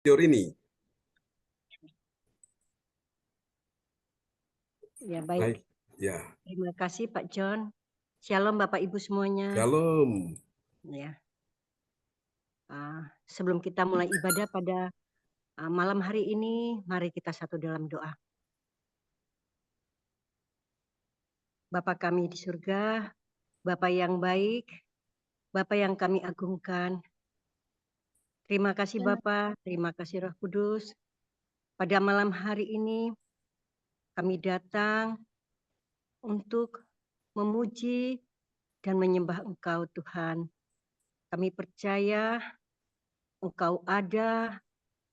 Sulistiorini. Ya, baik. Baik, ya. Terima kasih Pak John. Shalom Bapak Ibu semuanya. Shalom. Ya. Sebelum kita mulai ibadah pada malam hari ini, mari kita satu dalam doa. Bapa kami di surga, Bapa yang baik, Bapa yang kami agungkan. Terima kasih Bapa, terima kasih Roh Kudus. Pada malam hari ini kami datang untuk memuji dan menyembah Engkau Tuhan. Kami percaya Engkau ada,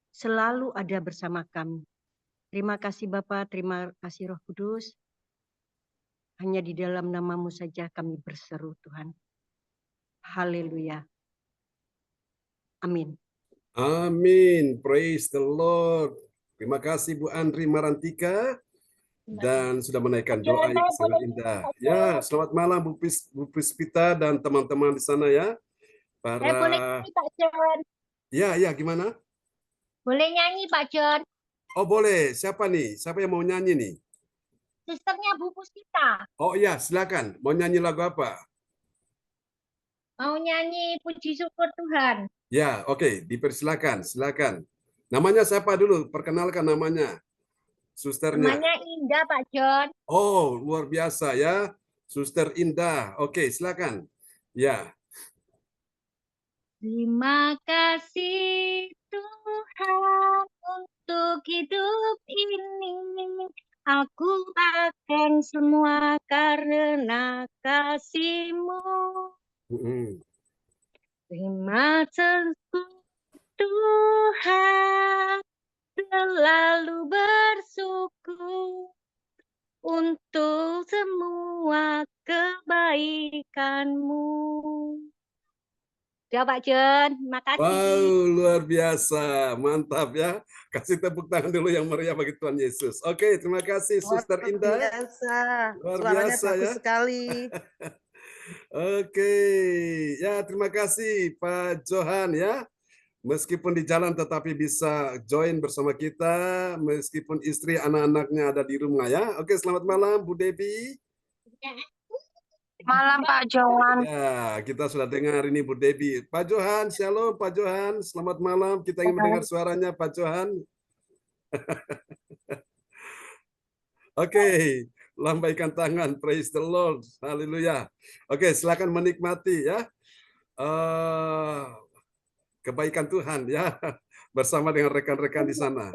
selalu ada bersama kami. Terima kasih Bapa, terima kasih Roh Kudus. Hanya di dalam nama-Mu saja kami berseru Tuhan. Haleluya. Amin. Amin. Praise the Lord. Terima kasih Bu Andri Marantika dan sudah menaikkan doa yang sangat indah. Ya, selamat malam Bu Puspita dan teman-teman di sana ya. Boleh nyanyi Pak John. Ya, gimana? Boleh nyanyi Pak John. Oh boleh. Siapa nih? Siapa yang mau nyanyi nih? Susternya Bu Puspita. Oh iya, silakan. Mau nyanyi lagu apa? Mau nyanyi Puji Syukur Tuhan. Ya, oke. Dipersilakan. Silakan. Namanya siapa dulu? Perkenalkan namanya. Susternya. Namanya Indah Pak John. Oh, luar biasa ya. Suster Indah. Oke, silakan. Ya. Terima kasih Tuhan untuk hidup ini. Aku akan semua karena kasih-Mu. Terima kasih Tuhan, selalu bersyukur untuk semua kebaikan-Mu. Ya Pak John, makasih. Wow, luar biasa. Mantap ya. Kasih tepuk tangan dulu yang meriah bagi Tuhan Yesus. Oke, terima kasih Suster Indah. Biasa. Luar Suaranya biasa bagus ya. sekali. Oke. Ya, terima kasih Pak Johan ya. Meskipun di jalan tetapi bisa join bersama kita meskipun istri anak-anaknya ada di rumah ya. Oke, selamat malam Bu Debi. Malam Pak Johan. Ya, kita sudah dengar ini Bu Debi. Pak Johan, shalom Pak Johan. Selamat malam. Kita ingin mendengar suaranya Pak Johan. Oke, lambaikan tangan. Praise the Lord. Haleluya. Oke, silakan menikmati ya. Kebaikan Tuhan ya. Bersama dengan rekan-rekan di sana.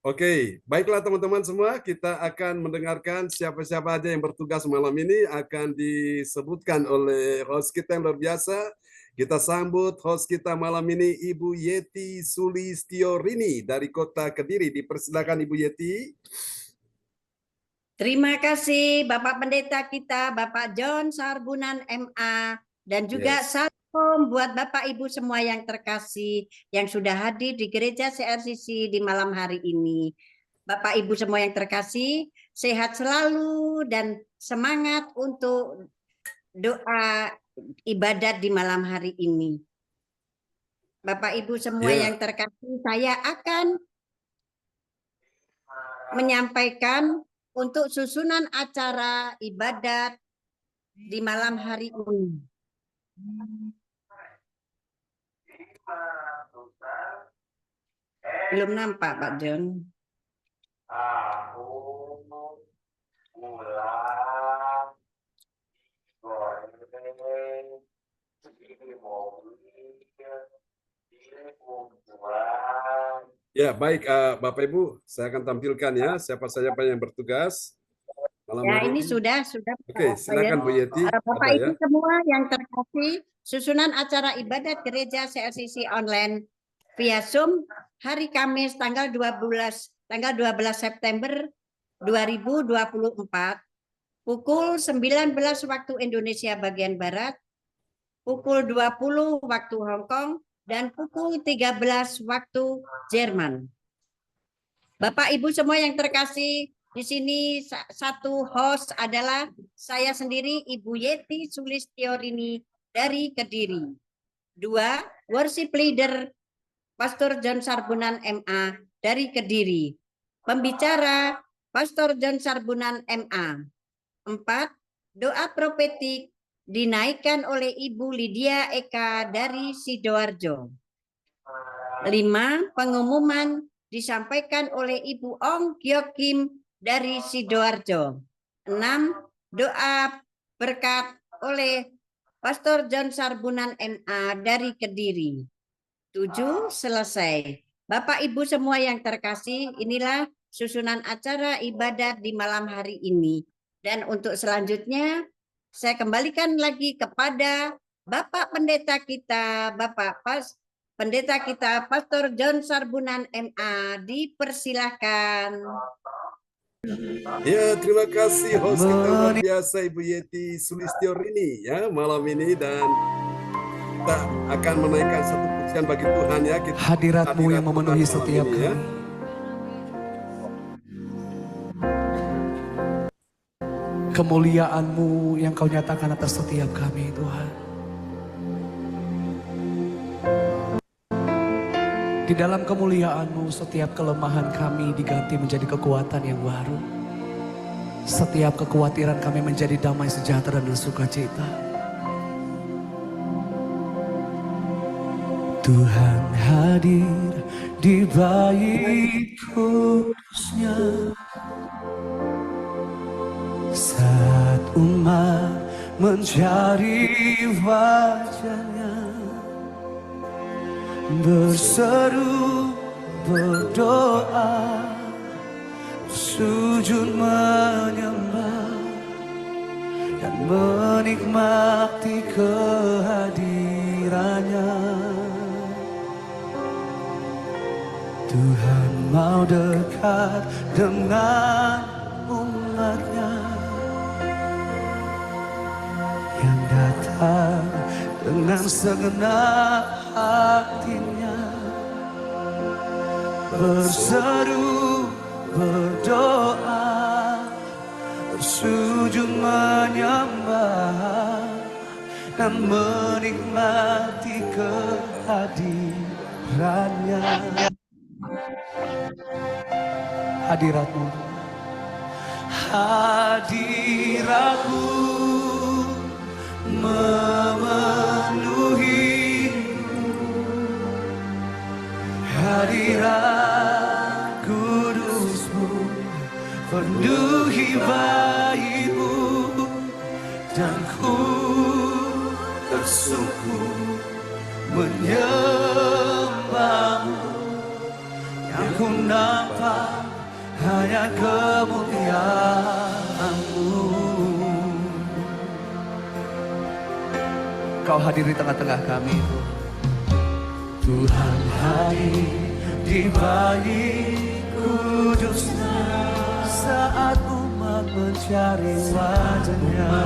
Oke, baiklah teman-teman semua, kita akan mendengarkan siapa-siapa aja yang bertugas malam ini akan disebutkan oleh host kita yang luar biasa. Kita sambut host kita malam ini Ibu Yeti Sulistiorini dari Kota Kediri. Dipersilakan Ibu Yeti. Terima kasih Bapak Pendeta kita, Bapak John Sarbunan MA, dan juga salam buat Bapak Ibu semua yang terkasih yang sudah hadir di Gereja CRCC di malam hari ini. Bapak Ibu semua yang terkasih, sehat selalu dan semangat untuk doa ibadat di malam hari ini. Bapak Ibu semua yang terkasih, saya akan menyampaikan untuk susunan acara ibadat di malam hari ini. Belum nampak Pak John. Ya, baik Bapak Ibu, saya akan tampilkan ya siapa saja yang bertugas malam hari ini sudah. Oke, silakan Bu Yeti. Bapak Ibu semua yang terkasih, susunan acara ibadat gereja CRCC online via Zoom hari Kamis tanggal 12 September 2024 pukul 19 waktu Indonesia bagian Barat, pukul 20 waktu Hong Kong, dan pukul 13 waktu Jerman. Bapak Ibu semua yang terkasih, di sini satu host adalah saya sendiri Ibu Yeti Sulistiorini dari Kediri. 2 worship leader Pastor John Sarbunan MA dari Kediri. Pembicara Pastor John Sarbunan MA. 4. Doa profetik dinaikkan oleh Ibu Lydia Eka dari Sidoarjo. 5. Pengumuman disampaikan oleh Ibu Ong Gyok Kim dari Sidoarjo. 6. Doa berkat oleh Pastor John Sarbunan MA dari Kediri. 7. Selesai. Bapak Ibu semua yang terkasih, inilah susunan acara ibadat di malam hari ini. Dan untuk selanjutnya, saya kembalikan lagi kepada Bapak Pendeta kita, Pendeta kita, Pastor John Sarbunan MA, dipersilahkan. Ya, terima kasih host kita luar biasa Ibu Yeti Sulistiorini ya malam ini, dan kita akan menaikkan satu pujian bagi Tuhan ya. Hadirat-Mu yang memenuhi setiap kami. Ya. Kemuliaan-Mu yang Kau nyatakan atas setiap kami, Tuhan. Di dalam kemuliaan-Mu, setiap kelemahan kami diganti menjadi kekuatan yang baru. Setiap kekhawatiran kami menjadi damai sejahtera dan sukacita. Tuhan hadir di Bait Kudus-Nya saat umat mencari wajah-Nya, berseru, berdoa, sujud menyembah, dan menikmati kehadirannya. Tuhan mau dekat dengan umat-Nya yang datang dengan segenap hatinya, berseru, berdoa, bersujud menyembah, dan menikmati kehadirannya. Hadirat-Mu, hadirat-Mu memenuhi, hadirat kudus-Mu penuhi Bait-Mu, dan ku tersungkur menyembah-Mu. Yang ku nampak hanya kemuliaan-Mu. Kau hadir di tengah-tengah kami, Tuhan hadir di Bait Kudus-Nya saat umat mencari wajah-Nya,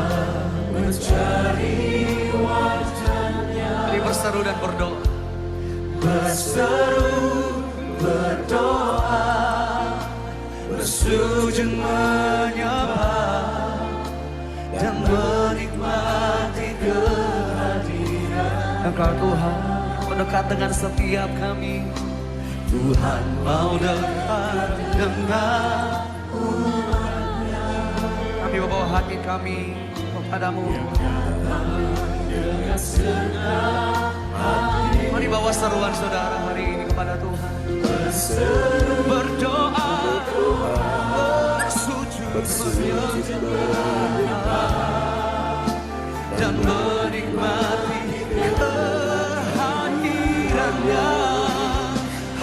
Mari berseru dan berdoa, berseru, berdoa, bersujud menyembah, dan menikmati kehadiran Engkau Tuhan. Dekat dengan setiap kami, Tuhan mau dekat dengan umat-Nya. Kami membawa hati kami kepadamu. Mari bawa seruan saudara hari ini kepada Tuhan. Berdoa, bersujud menyembah, dan menikmati kehadirannya.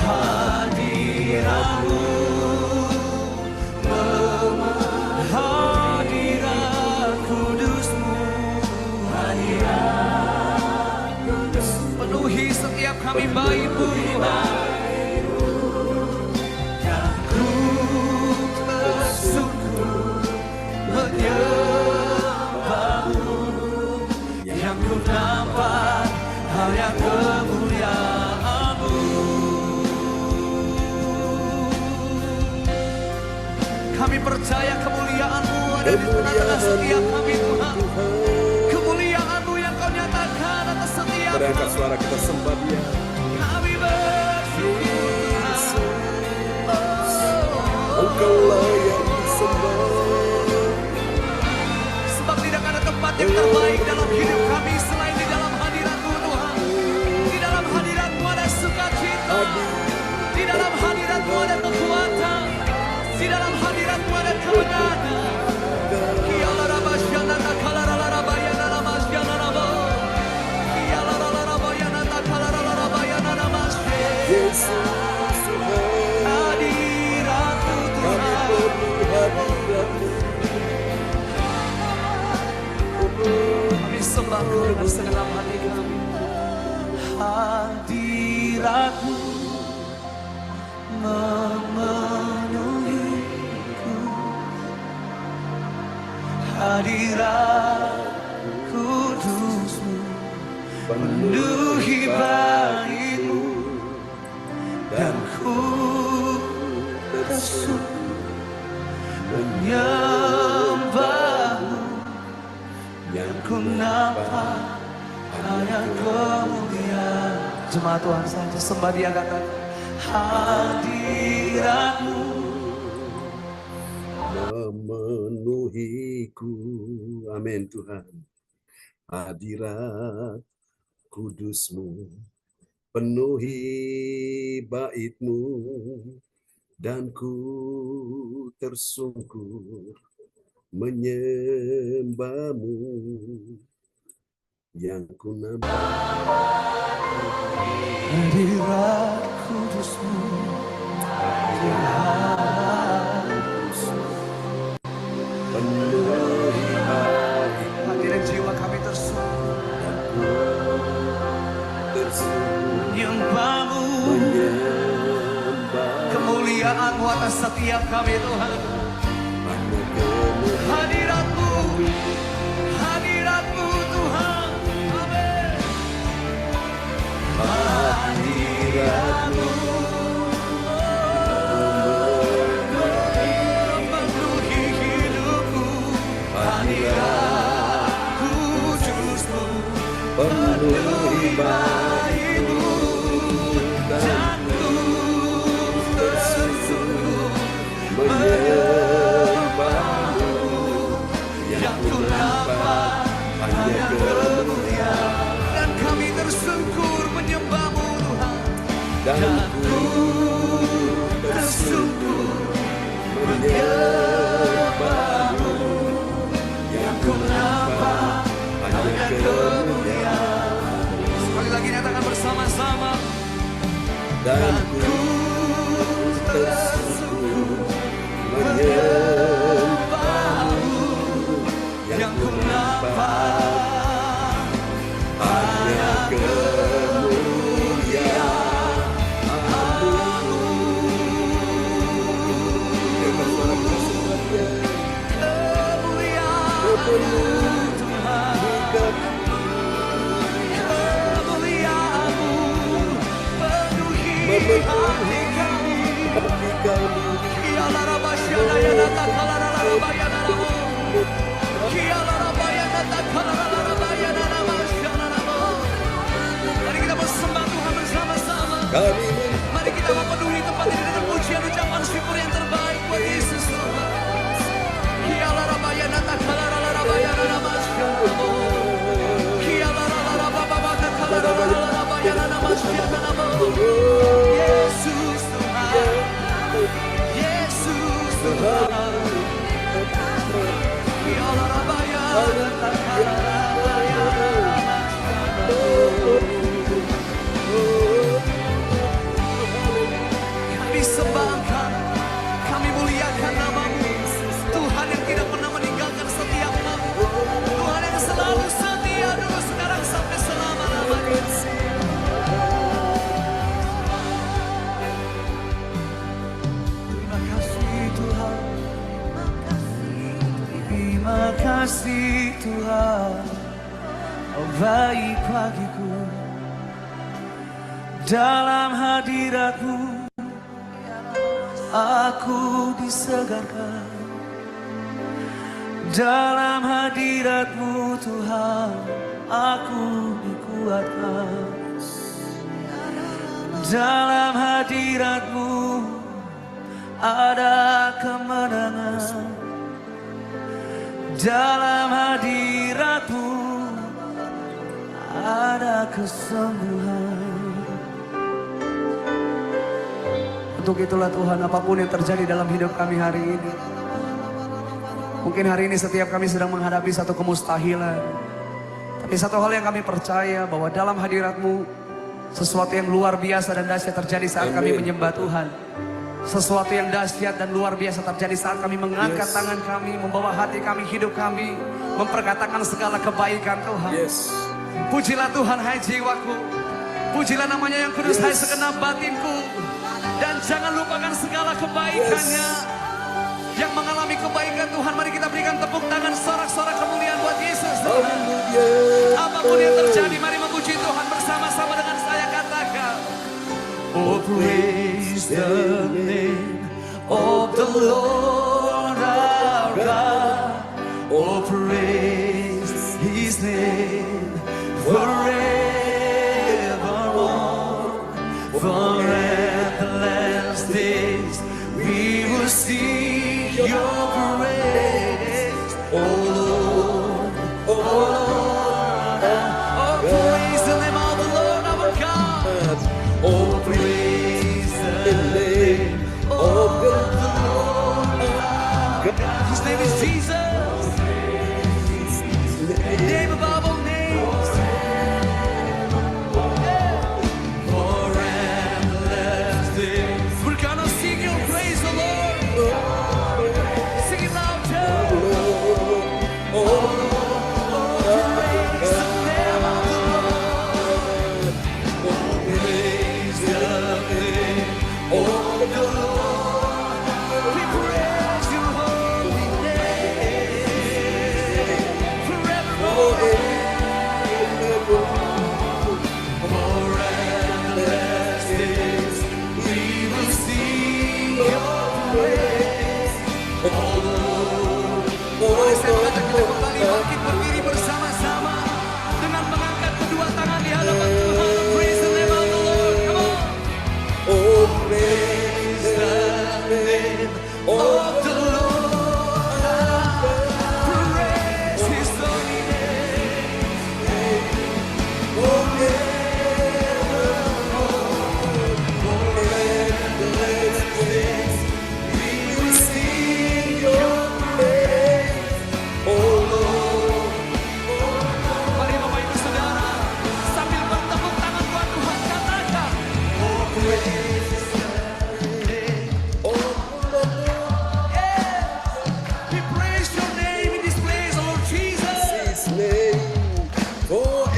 Hadirat-Mu, hadirat kudus-Mu, penuhi setiap kami Bait-Mu, yang ku tersungkur menyembah-Mu, yang ku nampak hanya kemuliaan-Mu. Kami percaya kemuliaan-Mu ada di tengah-tengah setiap kami, Tuhan. Kemuliaan-Mu yang Kau nyatakan atas setiap Angkat suara kita sembah Dia. kami. Engkaulah yang disembah. Sebab tidak ada tempat yang terbaik dalam hidup kami selain di dalam hadirat-Mu Tuhan. Di dalam hadirat-Mu ada sukacita. Di dalam hadirat-Mu ada kekuatan. Di dalam hadirat-Mu ada kemenangan. Yesus Tuhan, Hadirat-Mu kami Tuhan. perlu hadirat-Mu. Kami sembah Kau dengan segenap hati kami. Hadirat-Mu memenuhiku. Hadirat Kudus-Mu penuhi baitmu, dan ku tersungkur menyembah-Mu. Yang ku nampak hanya kemuliaan. Jemaat Tuhan saja sembah Dia, katakan hadirat-Mu Memenuhiku. Amin Tuhan. Hadirat Kudus-Mu penuhi bait-Mu, dan ku tersungkur menyembah-Mu. Yang ku nampak hadirat Kudus-Mu, penuhi bait-Mu, hadirat jiwa kami tersungkur menyembah-Mu. Kemuliaan-Mu atas setiap kami Tuhan. Hadirat-Mu, hadirat-Mu Tuhan. Amin. Hadirat-Mu memenuhi hidupku. Hadirat Kudus-Mu penuhi baitmu, dan ku tersungkur menyembah-Mu. yang ku nampak hanya kemuliaan. Dan kami tersungkur menyembah-Mu Tuhan. Dan ku tersungkur menyembah-Mu, yang ku nampak hanya kemuliaan. Sekali lagi nyatakan bersama-sama. Dan ku tersungkur menyembah-Mu, yang ku nampak hanya kemuliaan-Mu. Dengan suara kesemuanya, kemuliaan Tuhan, kemuliaan-Mu penuhi hati kami. hati kami. Mari kita bersembah Tuhan bersama-sama. Kami Mari kita memenuhi tempat ini dengan pujian ucapan syukur yang terbaik buat Yesus Tuhan. Yesus Tuhan, Yesus Tuhan. Kami sembahkan, kami muliakan nama-Mu, Tuhan yang tidak pernah meninggalkan setiap kami, Tuhan yang selalu setia dulu, sekarang sampai selama-lamanya. Terima kasih Tuhan, terima kasih Tuhan, Oh baik bagiku. Dalam hadirat-Mu aku disegarkan. Dalam hadirat-Mu Tuhan aku dikuatkan. Dalam hadirat-Mu ada kemenangan, dalam hadirat-Mu ada kesembuhan. Untuk itulah Tuhan, apapun yang terjadi dalam hidup kami hari ini, mungkin hari ini setiap kami sedang menghadapi satu kemustahilan, tapi satu hal yang kami percaya, bahwa dalam hadirat-Mu sesuatu yang luar biasa dan dahsyat terjadi saat kami menyembah Tuhan. Sesuatu yang dahsyat dan luar biasa terjadi saat kami mengangkat tangan kami, membawa hati kami, hidup kami, memperkatakan segala kebaikan Tuhan. Pujilah Tuhan, hai jiwaku. Pujilah namanya yang kudus, hai segenap batinku. Dan jangan lupakan segala kebaikannya. Yang mengalami kebaikan Tuhan, mari kita berikan tepuk tangan, sorak-sorak kemuliaan buat Yesus. Apapun yang terjadi, mari memuji Tuhan bersama-sama dengan saya, katakan, oh, praise the name of the Lord our God. Oh, praise His name forevermore. For endless days we will sing Your praise, oh Lord, oh Lord. Oh, praise the name of the Lord our God. Oh, praise the name of the Lord our God. His name is Jesus, the name above all names. For endless days we're gonna sing Your praise, the Lord. Sing it loud, church. Oh, praise the name of the Lord. Oh, praise the name of the Lord. We praise Your holy name forevermore. For endless days we will sing Your praise, oh Lord. Mari saya mengajak kita kembali bangkit berdiri bersama-sama dengan mengangkat kedua tangan di hadapan Tuhan. Praise the name of the Lord. Come on. Oh, praise the name of the Lord. Praise His holy name. Oh, for endless days we will sing Your praise, oh Lord. Mari Bapak Ibu Saudara, sambil bertepuk tangan buat Tuhan, katakan, oh, praise the name of the Lord. Yes, we praise Your name in this place, oh Lord Jesus. His name forevermore,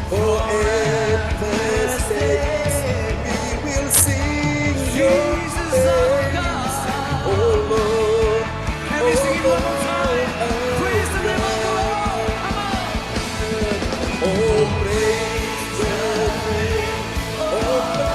for endless days we will sing Your Jesus our God. oh Lord. Can we sing it one more time? Praise the name of the Lord. Come on. Oh, praise the name of the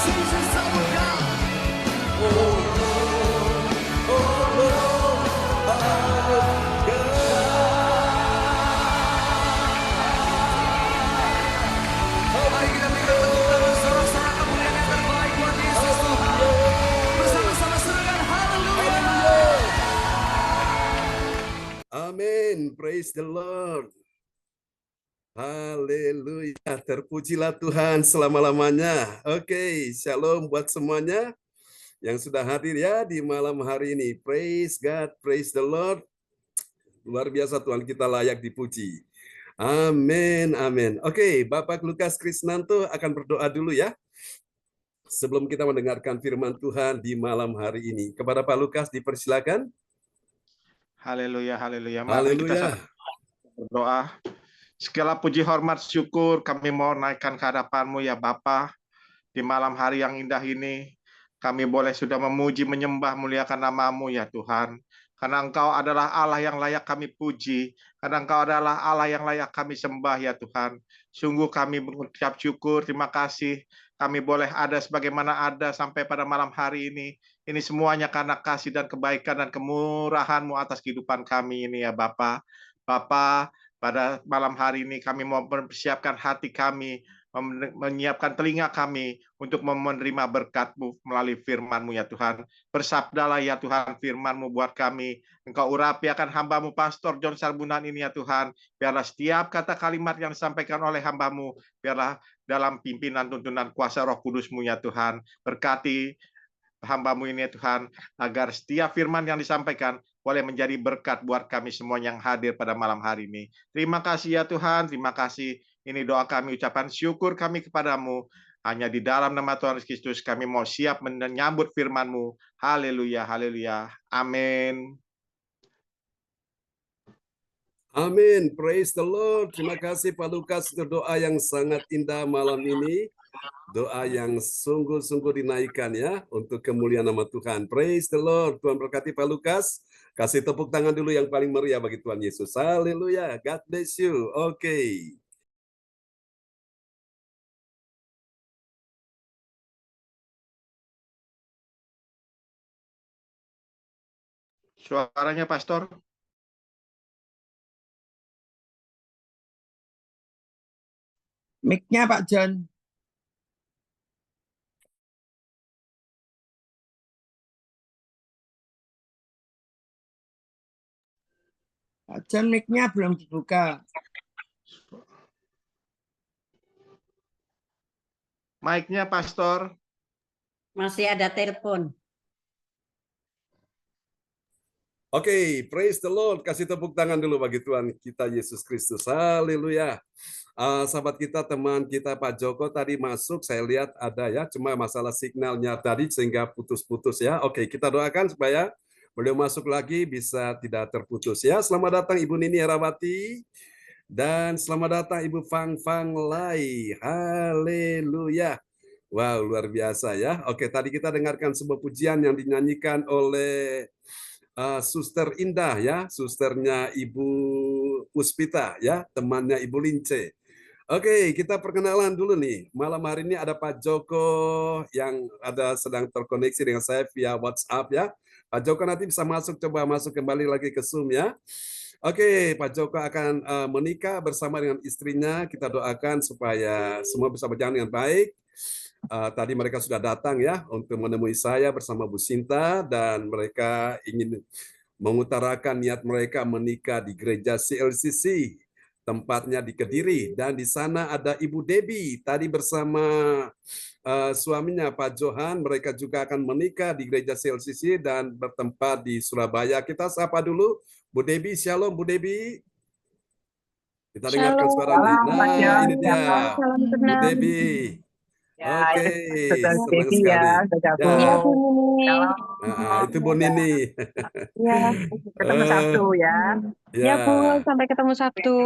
Jesus our God. Mari kita berikan tepuk tangan, sorak-sorak kemuliaan yang terbaik buat Yesus Tuhan. Bersama-sama serukan haleluya. Amin. Praise the Lord. Haleluya. Terpujilah Tuhan selama-lamanya. Oke, shalom buat semuanya yang sudah hadir ya di malam hari ini. Praise God, praise the Lord. Luar biasa Tuhan, kita layak dipuji. Amin, amin. Oke, Bapak Lukas Krisnanto akan berdoa dulu ya. Sebelum kita mendengarkan firman Tuhan di malam hari ini. Kepada Pak Lukas dipersilakan. Haleluya, haleluya. Mari kita Haleluya. berdoa. Segala puji, hormat, syukur kami mau naikkan ke hadapan-Mu ya Bapa. Di malam hari yang indah ini, kami boleh sudah memuji, menyembah, muliakan nama-Mu ya Tuhan. Karena Engkau adalah Allah yang layak kami puji. Karena Engkau adalah Allah yang layak kami sembah ya Tuhan. Sungguh kami mengucap syukur, terima kasih. Kami boleh ada sebagaimana ada sampai pada malam hari ini. Ini semuanya karena kasih dan kebaikan dan kemurahan-Mu atas kehidupan kami ini ya Bapa. Bapa, pada malam hari ini kami mau mempersiapkan hati kami, menyiapkan telinga kami untuk menerima berkat-Mu melalui firman-Mu ya Tuhan. Bersabdalah ya Tuhan firman-Mu buat kami. Engkau urapi akan hamba-Mu Pastor John Sarbunan ini ya Tuhan. Biarlah setiap kata kalimat yang disampaikan oleh hamba-Mu, biarlah dalam pimpinan tuntunan kuasa Roh Kudus-Mu ya Tuhan. Berkati hamba-Mu ini ya Tuhan, agar setiap firman yang disampaikan boleh menjadi berkat buat kami semua yang hadir pada malam hari ini. Terima kasih ya Tuhan, terima kasih. Ini doa kami, ucapan syukur kami kepadamu. Hanya di dalam nama Tuhan Yesus Kristus kami mau siap menyambut firman-Mu. Haleluya, haleluya. Amin. Amin. Praise the Lord. Terima kasih Pak Lukas untuk doa yang sangat indah malam ini. Doa yang sungguh-sungguh dinaikkan ya untuk kemuliaan nama Tuhan. Praise the Lord. Tuhan berkati Pak Lukas. Kasih tepuk tangan dulu yang paling meriah bagi Tuhan Yesus. Haleluya. God bless you. Oke. Suaranya Pastor. Mic-nya Pak John. Pak John, mic-nya belum dibuka. Mic-nya Pastor. Masih ada telepon. Oke, praise the Lord. Kasih tepuk tangan dulu bagi Tuhan kita Yesus Kristus. Haleluya. Sahabat kita, teman kita Pak Joko tadi masuk, saya lihat ada ya, cuma masalah signalnya tadi sehingga putus-putus ya. Oke, kita doakan supaya beliau masuk lagi bisa tidak terputus ya. Selamat datang Ibu Nini Herawati dan selamat datang Ibu Fang Fang Lai. Haleluya. Wow, luar biasa ya. Oke, tadi kita dengarkan sebuah pujian yang dinyanyikan oleh Suster Indah ya, susternya Ibu Puspita ya, temannya Ibu Lince. Oke, kita perkenalan dulu nih. Malam hari ini ada Pak Joko yang sedang terkoneksi dengan saya via WhatsApp ya. Pak Joko nanti bisa coba masuk kembali lagi ke Zoom ya. Oke, Pak Joko akan menikah bersama dengan istrinya. Kita doakan supaya semua bisa berjalan dengan baik. Tadi mereka sudah datang ya untuk menemui saya bersama Bu Sinta dan mereka ingin mengutarakan niat mereka menikah di gereja CLCC, tempatnya di Kediri, dan di sana ada Ibu Debbie tadi bersama suaminya Pak Johan. Mereka juga akan menikah di gereja CLCC dan bertempat di Surabaya. Kita sapa dulu Bu Debbie. Shalom Bu Debbie. Kita dengarkan suaranya. Nah, ini dia Bu Debbie. Ya, Oke, senang sekali. ya, Ya. Bu Nini. Nah, itu Bu Nini. Ya. Ketemu Sabtu ya. Ya Bu, sampai ketemu Sabtu.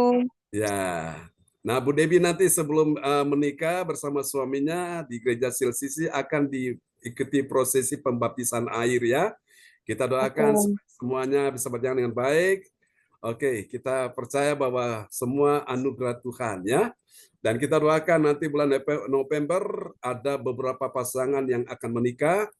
Ya. Nah, Bu Debbie nanti sebelum menikah bersama suaminya di gereja CLCC akan diikuti prosesi pembaptisan air ya. Kita doakan semuanya bisa berjalan dengan baik. Oke, kita percaya bahwa semua anugerah Tuhan ya. Dan kita doakan nanti bulan November ada beberapa pasangan yang akan menikah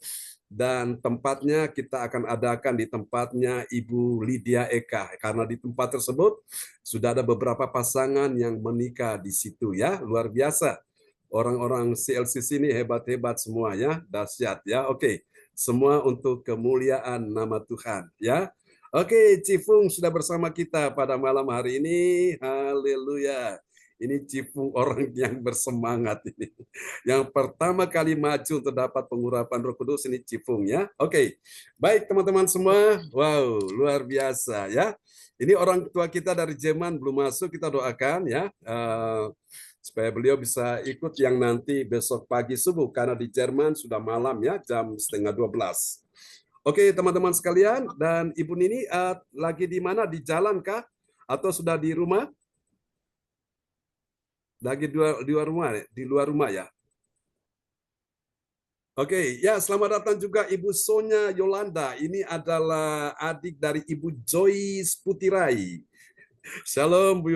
dan tempatnya kita akan adakan di tempatnya Ibu Lydia Eka karena di tempat tersebut sudah ada beberapa pasangan yang menikah di situ ya, luar biasa. Orang-orang CLCC ini hebat-hebat semua ya, dahsyat ya. Oke, semua untuk kemuliaan nama Tuhan ya. Oke, Cifung sudah bersama kita pada malam hari ini. Haleluya. Ini Cifung orang yang bersemangat ini. Yang pertama kali maju untuk dapat pengurapan Roh Kudus ini Cifung ya. Oke. Baik teman-teman semua. Wow, luar biasa ya. Ini orang tua kita dari Jerman belum masuk, kita doakan ya. Supaya beliau bisa ikut yang nanti besok pagi subuh karena di Jerman sudah malam ya, jam 11:30. Oke, teman-teman sekalian, dan Ibu Nini lagi di mana? Di jalan kah? Atau sudah di rumah? Lagi di luar rumah ya? Oke, ya selamat datang juga Ibu Sonya Yolanda. Ini adalah adik dari Ibu Joyce Putirai. Shalom Bu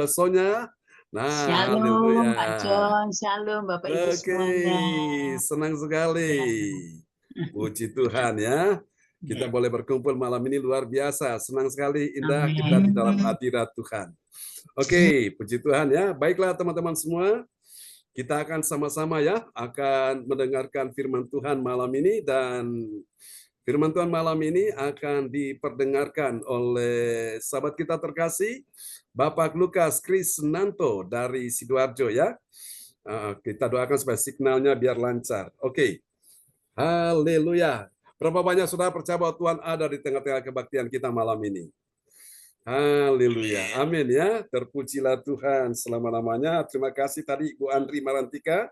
Sonya. Nah, Shalom haleluya. Pak John, shalom Bapak Ibu Oke, semuanya. senang sekali. Puji Tuhan ya. Kita boleh berkumpul malam ini luar biasa. Senang sekali, indah kita di dalam hadirat Tuhan. Oke, puji Tuhan ya. Baiklah teman-teman semua. Kita akan sama-sama ya akan mendengarkan firman Tuhan malam ini, dan firman Tuhan malam ini akan diperdengarkan oleh sahabat kita terkasih Bapak Lukas Krisnanto dari Sidoarjo ya. Kita doakan supaya signalnya biar lancar. Oke. Haleluya. Berapa banyak saudara percaya bahwa Tuhan ada di tengah-tengah kebaktian kita malam ini? Haleluya. Amin ya. Terpujilah Tuhan selama-lamanya. Terima kasih tadi Ibu Andri Marantika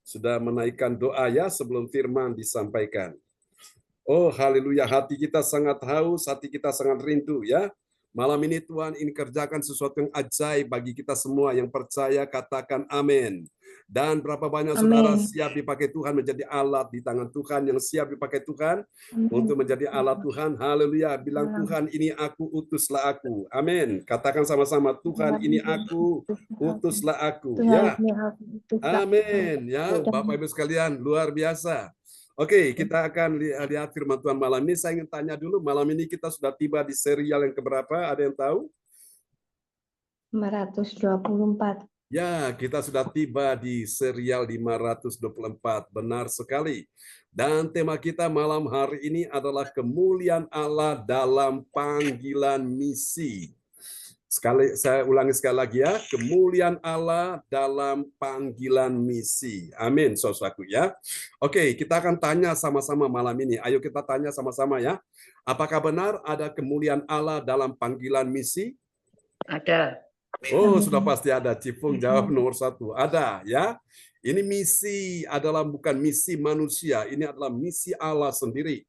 sudah menaikkan doa ya sebelum firman disampaikan. Oh haleluya. Hati kita sangat haus, hati kita sangat rindu ya. Malam ini Tuhan ingin kerjakan sesuatu yang ajaib bagi kita semua yang percaya, katakan amin. Dan berapa banyak saudara siap dipakai Tuhan menjadi alat di tangan Tuhan, yang siap dipakai Tuhan untuk menjadi alat Tuhan. Haleluya. Bilang, Tuhan ini aku, utuslah aku. Amin. Katakan sama-sama, Tuhan ini aku, utuslah aku. Ya. Amin. Ya, Bapak Ibu sekalian, luar biasa. Oke, kita akan lihat firman Tuhan malam ini. Saya ingin tanya dulu, malam ini kita sudah tiba di serial yang keberapa? Ada yang tahu? 524. Ya, kita sudah tiba di serial 524. Benar sekali. Dan tema kita malam hari ini adalah kemuliaan Allah dalam panggilan misi. Saya ulangi sekali lagi ya, kemuliaan Allah dalam panggilan misi. Amin, saudaraku ya. Oke, kita akan tanya sama-sama malam ini. Ayo kita tanya sama-sama ya. Apakah benar ada kemuliaan Allah dalam panggilan misi? Ada. Oh, sudah pasti ada. Cipung jawab nomor 1. Ada ya. Ini misi adalah bukan misi manusia. Ini adalah misi Allah sendiri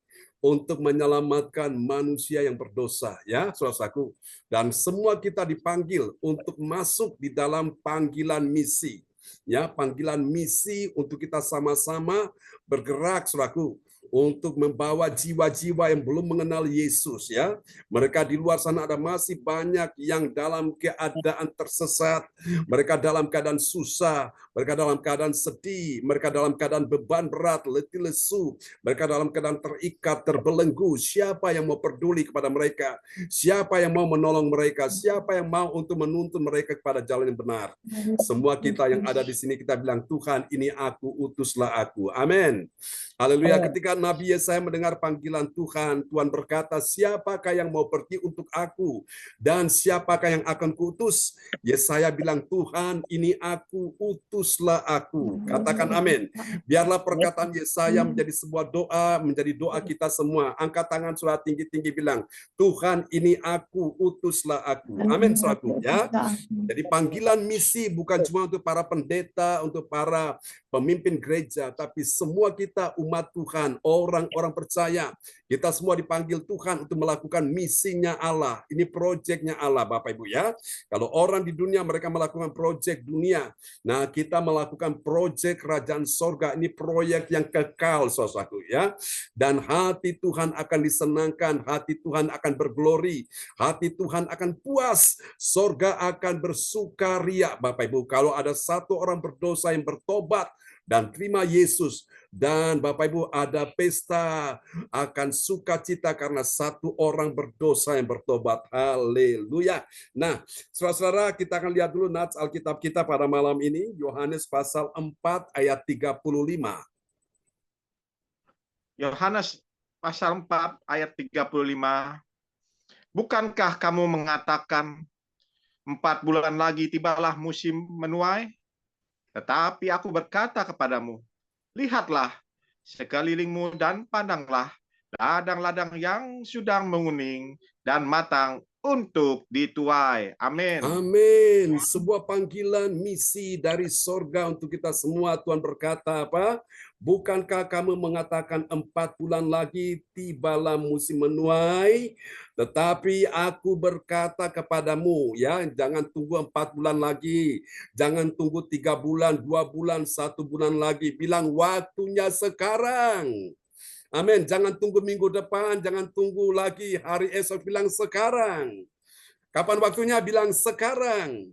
untuk menyelamatkan manusia yang berdosa, ya, saudaraku. Dan semua kita dipanggil untuk masuk di dalam panggilan misi. Ya, panggilan misi untuk kita sama-sama bergerak, saudaraku, untuk membawa jiwa-jiwa yang belum mengenal Yesus, ya. Mereka di luar sana ada masih banyak yang dalam keadaan tersesat, mereka dalam keadaan susah, mereka dalam keadaan sedih, mereka dalam keadaan beban berat, letih lesu, mereka dalam keadaan terikat, terbelenggu. Siapa yang mau peduli kepada mereka? Siapa yang mau menolong mereka? Siapa yang mau untuk menuntun mereka kepada jalan yang benar? Semua kita yang ada di sini kita bilang, Tuhan ini aku, utuslah aku. Amin. Haleluya. Ketika Nabi Yesaya mendengar panggilan Tuhan, Tuhan berkata, siapakah yang mau pergi untuk aku? Dan siapakah yang akan kuutus? Yesaya bilang, Tuhan ini aku, utuslah aku. Katakan amin. Biarlah perkataan Yesaya menjadi sebuah doa, menjadi doa kita semua. Angkat tangan saudara tinggi-tinggi bilang, Tuhan ini aku, utuslah aku. Amin saudaraku ya. Jadi panggilan misi bukan cuma untuk para pendeta, untuk para pemimpin gereja, tapi semua kita umat Tuhan, orang-orang percaya, kita semua dipanggil Tuhan untuk melakukan misinya Allah. Ini proyeknya Allah, Bapak Ibu ya. Kalau orang di dunia mereka melakukan proyek dunia, nah kita melakukan proyek kerajaan sorga. Ini proyek yang kekal, saudaraku ya. Dan hati Tuhan akan disenangkan, hati Tuhan akan berglori, hati Tuhan akan puas, sorga akan bersukaria, Bapak Ibu. Kalau ada satu orang berdosa yang bertobat dan terima Yesus, dan Bapak Ibu ada pesta akan sukacita karena satu orang berdosa yang bertobat. Haleluya. Nah, saudara-saudara, kita akan lihat dulu nats Alkitab kita pada malam ini, Yohanes pasal 4 ayat 35. Yohanes pasal 4 ayat 35. Bukankah kamu mengatakan 4 bulan lagi tibalah musim menuai? Tetapi aku berkata kepadamu, lihatlah sekelilingmu dan pandanglah, ladang-ladang yang sudah menguning dan matang untuk dituai. Amin. Amin. Sebuah panggilan misi dari sorga untuk kita semua. Tuhan berkata apa? Bukankah kamu mengatakan 4 bulan lagi tibalah musim menuai? Tetapi aku berkata kepadamu, ya, jangan tunggu 4 bulan lagi. Jangan tunggu 3 bulan, 2 bulan, 1 bulan lagi. Bilang waktunya sekarang. Amin. Jangan tunggu minggu depan, jangan tunggu lagi hari esok, bilang sekarang. Kapan waktunya? Bilang sekarang.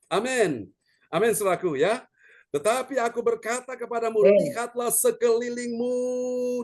Amin. Amin, saudaraku ya. Tetapi aku berkata kepadamu, lihatlah sekelilingmu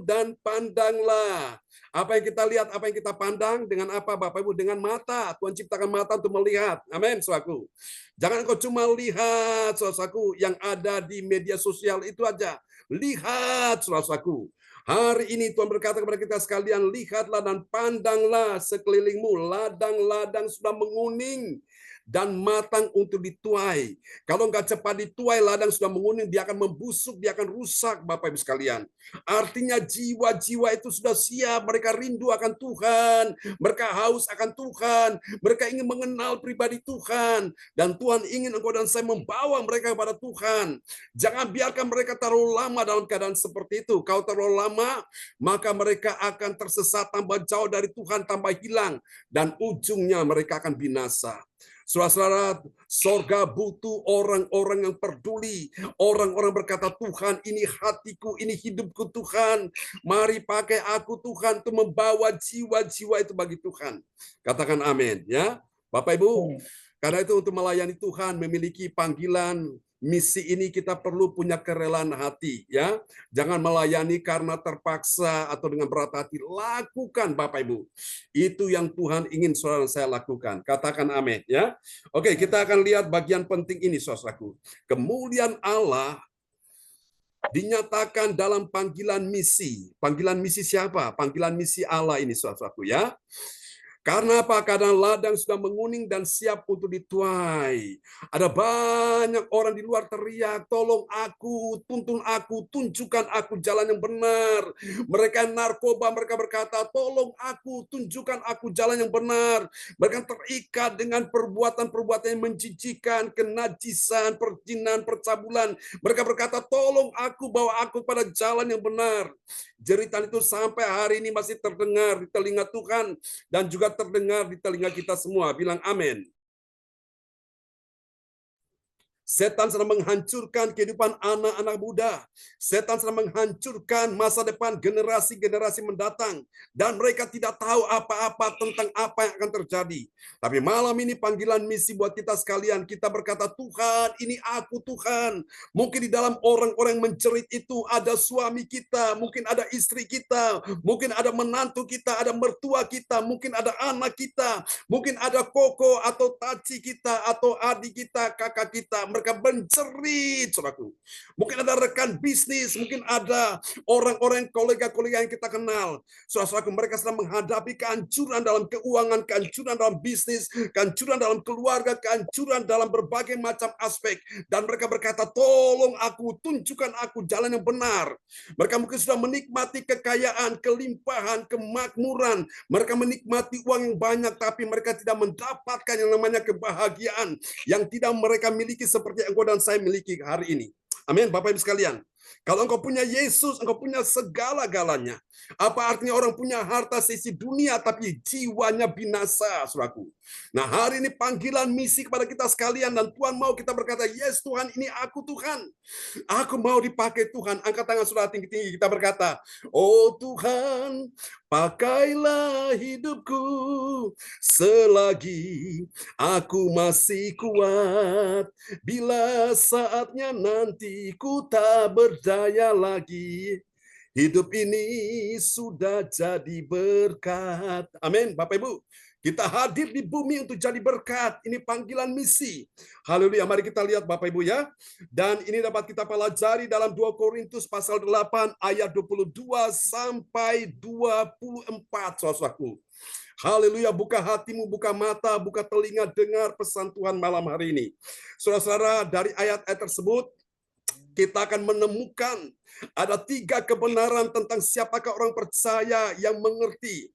dan pandanglah. Apa yang kita lihat, apa yang kita pandang, dengan apa Bapak Ibu? Dengan mata. Tuhan ciptakan mata untuk melihat. Amin, saudaraku. Jangan kau cuma lihat, saudaraku, yang ada di media sosial itu aja. Lihat, saudaraku. Hari ini Tuhan berkata kepada kita sekalian, lihatlah dan pandanglah sekelilingmu, ladang-ladang sudah menguning dan matang untuk dituai. Kalau nggak cepat dituai, ladang sudah menguning, dia akan membusuk, dia akan rusak, Bapak Ibu sekalian. Artinya jiwa-jiwa itu sudah siap, mereka rindu akan Tuhan, mereka haus akan Tuhan, mereka ingin mengenal pribadi Tuhan, dan Tuhan ingin engkau dan saya membawa mereka kepada Tuhan. Jangan biarkan mereka terlalu lama dalam keadaan seperti itu. Kalau terlalu lama, maka mereka akan tersesat, tambah jauh dari Tuhan, tambah hilang, dan ujungnya mereka akan binasa. Saudara-saudara, sorga butuh orang-orang yang peduli. Orang-orang berkata, Tuhan, ini hatiku, ini hidupku Tuhan. Mari pakai aku Tuhan untuk membawa jiwa-jiwa itu bagi Tuhan. Katakan amin, ya. Bapak Ibu, karena itu untuk melayani Tuhan, memiliki panggilan misi ini kita perlu punya kerelaan hati, ya. Jangan melayani karena terpaksa atau dengan berat hati. Lakukan, Bapak Ibu. Itu yang Tuhan ingin saudara saya lakukan. Katakan amin, ya. Oke, kita akan lihat bagian penting ini, saudaraku. Kemuliaan Allah dinyatakan dalam panggilan misi. Panggilan misi siapa? Panggilan misi Allah ini, saudaraku, ya. Karena apa? Karena ladang sudah menguning dan siap untuk dituai. Ada banyak orang di luar teriak, tolong aku, tuntun aku, tunjukkan aku jalan yang benar. Mereka narkoba, mereka berkata, tolong aku, tunjukkan aku jalan yang benar. Mereka terikat dengan perbuatan-perbuatan yang menjijikan, kenajisan, perjinan, percabulan. Mereka berkata, tolong aku, bawa aku pada jalan yang benar. Jeritan itu sampai hari ini masih terdengar di telinga Tuhan dan juga terdengar di telinga kita semua. Bilang amin. Setan sedang menghancurkan kehidupan anak-anak muda. Setan sedang menghancurkan masa depan generasi-generasi mendatang. Dan mereka tidak tahu apa-apa tentang apa yang akan terjadi. Tapi malam ini panggilan misi buat kita sekalian. Kita berkata, Tuhan, ini aku Tuhan. Mungkin di dalam orang-orang menjerit itu ada suami kita, mungkin ada istri kita, mungkin ada menantu kita, ada mertua kita, mungkin ada anak kita, mungkin ada koko atau taci kita, atau adik kita, kakak kita. Mereka menjerit, saudaraku. Mungkin ada rekan bisnis, mungkin ada orang-orang kolega-kolega yang kita kenal. Saudaraku, mereka sedang menghadapi kehancuran dalam keuangan, kehancuran dalam bisnis, kehancuran dalam keluarga, kehancuran dalam berbagai macam aspek. Dan mereka berkata, tolong aku, tunjukkan aku jalan yang benar. Mereka mungkin sudah menikmati kekayaan, kelimpahan, kemakmuran. Mereka menikmati uang yang banyak, tapi mereka tidak mendapatkan yang namanya kebahagiaan yang tidak mereka miliki seperti engkau dan saya miliki hari ini. Amin, Bapak Ibu sekalian. Kalau engkau punya Yesus, engkau punya segala-galanya. Apa artinya orang punya harta seisi dunia, tapi jiwanya binasa, saudaraku. Nah, hari ini panggilan misi kepada kita sekalian, dan Tuhan mau kita berkata, yes Tuhan, ini aku Tuhan. Aku mau dipakai Tuhan. Angkat tangan saudara tinggi-tinggi, kita berkata, oh Tuhan, pakailah hidupku selagi aku masih kuat. Bila saatnya nanti ku tak berdaya lagi, hidup ini sudah jadi berkat. Amin, Bapak Ibu. Kita hadir di bumi untuk jadi berkat. Ini panggilan misi. Haleluya. Mari kita lihat Bapak Ibu ya. Dan ini dapat kita pelajari dalam 2 Korintus pasal 8 ayat 22 sampai 24, saudaraku. Haleluya, buka hatimu, buka mata, buka telinga, dengar pesan Tuhan malam hari ini. Saudara-saudara, dari ayat-ayat tersebut, kita akan menemukan ada 3 kebenaran tentang siapakah orang percaya yang mengerti.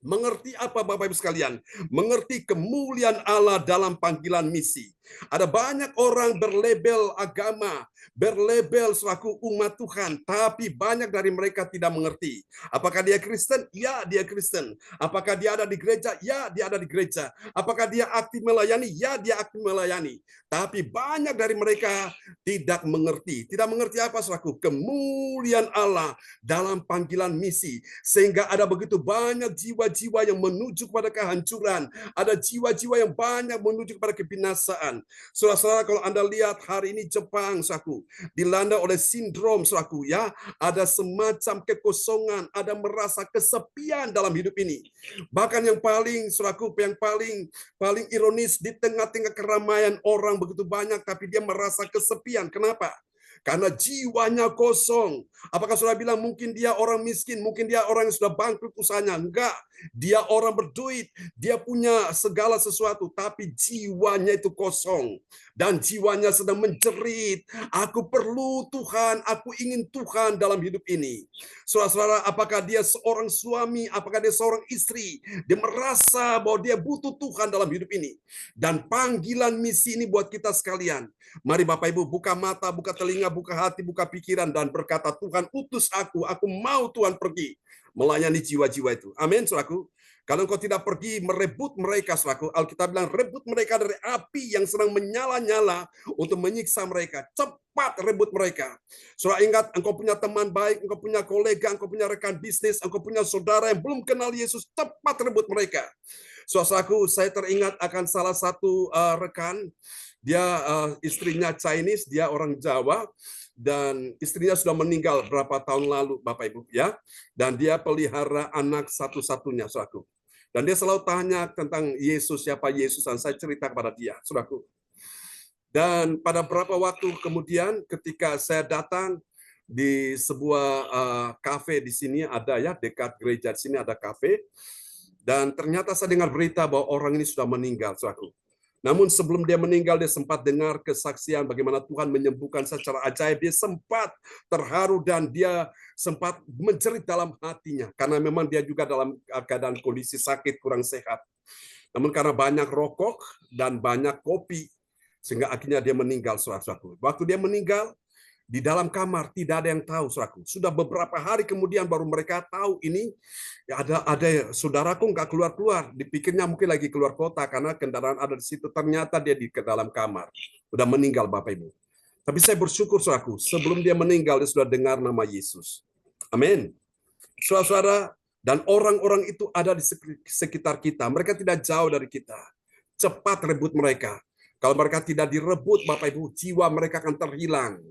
Mengerti apa Bapak Ibu sekalian? Mengerti kemuliaan Allah dalam panggilan misi. Ada banyak orang berlabel agama, berlabel selaku umat Tuhan, tapi banyak dari mereka tidak mengerti. Apakah dia Kristen? Ya, dia Kristen. Apakah dia ada di gereja? Ya, dia ada di gereja. Apakah dia aktif melayani? Ya, dia aktif melayani. Tapi banyak dari mereka tidak mengerti. Tidak mengerti apa selaku kemuliaan Allah dalam panggilan misi. Sehingga ada begitu banyak jiwa-jiwa yang menuju kepada kehancuran. Ada jiwa-jiwa yang banyak menuju kepada kebinasaan. Saudara-saudara, kalau Anda lihat hari ini Jepang, saudaraku, dilanda oleh sindrom, saudaraku, ya, ada semacam kekosongan, ada merasa kesepian dalam hidup ini. Bahkan yang paling, saudaraku, yang paling ironis, di tengah-tengah keramaian orang begitu banyak, tapi dia merasa kesepian. Kenapa? Karena jiwanya kosong. Apakah saudara bilang mungkin dia orang miskin, mungkin dia orang yang sudah bangkrut usahanya? Enggak. Dia orang berduit, dia punya segala sesuatu, tapi jiwanya itu kosong. Dan jiwanya sedang menjerit, aku perlu Tuhan, aku ingin Tuhan dalam hidup ini. Saudara-saudara, apakah dia seorang suami, apakah dia seorang istri, dia merasa bahwa dia butuh Tuhan dalam hidup ini. Dan panggilan misi ini buat kita sekalian. Mari Bapak Ibu buka mata, buka telinga, buka hati, buka pikiran, dan berkata, Tuhan utus aku mau Tuhan pergi melayani jiwa-jiwa itu. Amin, saudaraku. Kalau engkau tidak pergi merebut mereka, saudaraku, Alkitab bilang rebut mereka dari api yang sedang menyala-nyala untuk menyiksa mereka. Cepat rebut mereka. Saudara ingat, engkau punya teman baik, engkau punya kolega, engkau punya rekan bisnis, engkau punya saudara yang belum kenal Yesus, cepat rebut mereka. Saudaraku, saya teringat akan salah satu rekan. Dia istrinya Chinese, dia orang Jawa, dan istrinya sudah meninggal berapa tahun lalu, Bapak Ibu, ya. Dan dia pelihara anak satu-satunya, saudaraku. Dan dia selalu tanya tentang Yesus, siapa Yesus, dan saya cerita kepada dia, saudaraku. Dan pada beberapa waktu kemudian, ketika saya datang di sebuah kafe di sini ada ya, dekat gereja di sini ada kafe, dan ternyata saya dengar berita bahwa orang ini sudah meninggal, saudaraku. Namun sebelum dia meninggal, dia sempat dengar kesaksian bagaimana Tuhan menyembuhkan secara ajaib. Dia sempat terharu dan dia sempat menjerit dalam hatinya. Karena memang dia juga dalam keadaan kondisi sakit, kurang sehat. Namun karena banyak rokok dan banyak kopi, sehingga akhirnya dia meninggal, saudaraku. Waktu dia meninggal, di dalam kamar tidak ada yang tahu, saudaraku. Sudah beberapa hari kemudian baru mereka tahu ini ya ada saudaraku nggak keluar-keluar. Dipikirnya mungkin lagi keluar kota karena kendaraan ada di situ. Ternyata dia di dalam kamar. Sudah meninggal, Bapak Ibu. Tapi saya bersyukur, saudaraku, sebelum dia meninggal dia sudah dengar nama Yesus. Amin. Saudara-saudara, dan orang-orang itu ada di sekitar kita. Mereka tidak jauh dari kita. Cepat rebut mereka. Kalau mereka tidak direbut, Bapak Ibu, jiwa mereka akan terhilang.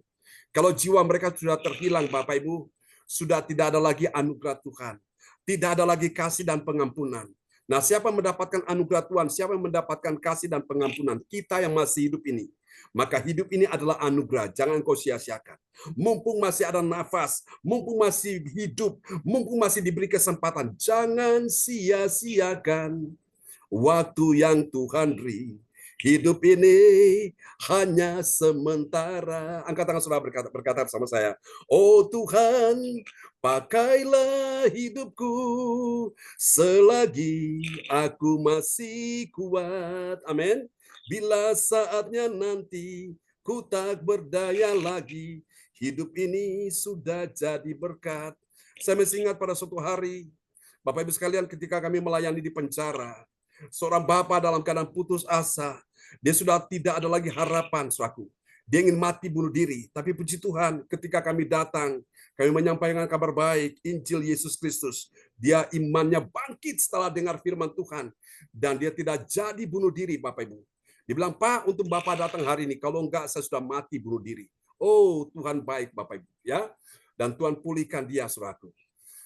Kalau jiwa mereka sudah terhilang, Bapak Ibu, sudah tidak ada lagi anugerah Tuhan. Tidak ada lagi kasih dan pengampunan. Nah, siapa yang mendapatkan anugerah Tuhan? Siapa yang mendapatkan kasih dan pengampunan? Kita yang masih hidup ini. Maka hidup ini adalah anugerah. Jangan kau sia-siakan. Mumpung masih ada nafas, mumpung masih hidup, mumpung masih diberi kesempatan. Jangan sia-siakan waktu yang Tuhan beri. Hidup ini hanya sementara. Angkat tangan saudara, berkata bersama saya. Oh Tuhan, pakailah hidupku selagi aku masih kuat. Amin. Bila saatnya nanti ku tak berdaya lagi, hidup ini sudah jadi berkat. Saya masih ingat pada suatu hari, Bapak Ibu sekalian, ketika kami melayani di penjara, seorang bapak dalam keadaan putus asa. Dia sudah tidak ada lagi harapan, saudaraku. Dia ingin mati bunuh diri. Tapi puji Tuhan, ketika kami datang, kami menyampaikan kabar baik, Injil Yesus Kristus. Dia imannya bangkit setelah dengar firman Tuhan. Dan dia tidak jadi bunuh diri, Bapak Ibu. Dia bilang, Pak, untuk Bapak datang hari ini. Kalau enggak, saya sudah mati bunuh diri. Oh, Tuhan baik, Bapak Ibu. Ya, dan Tuhan pulihkan dia, saudaraku.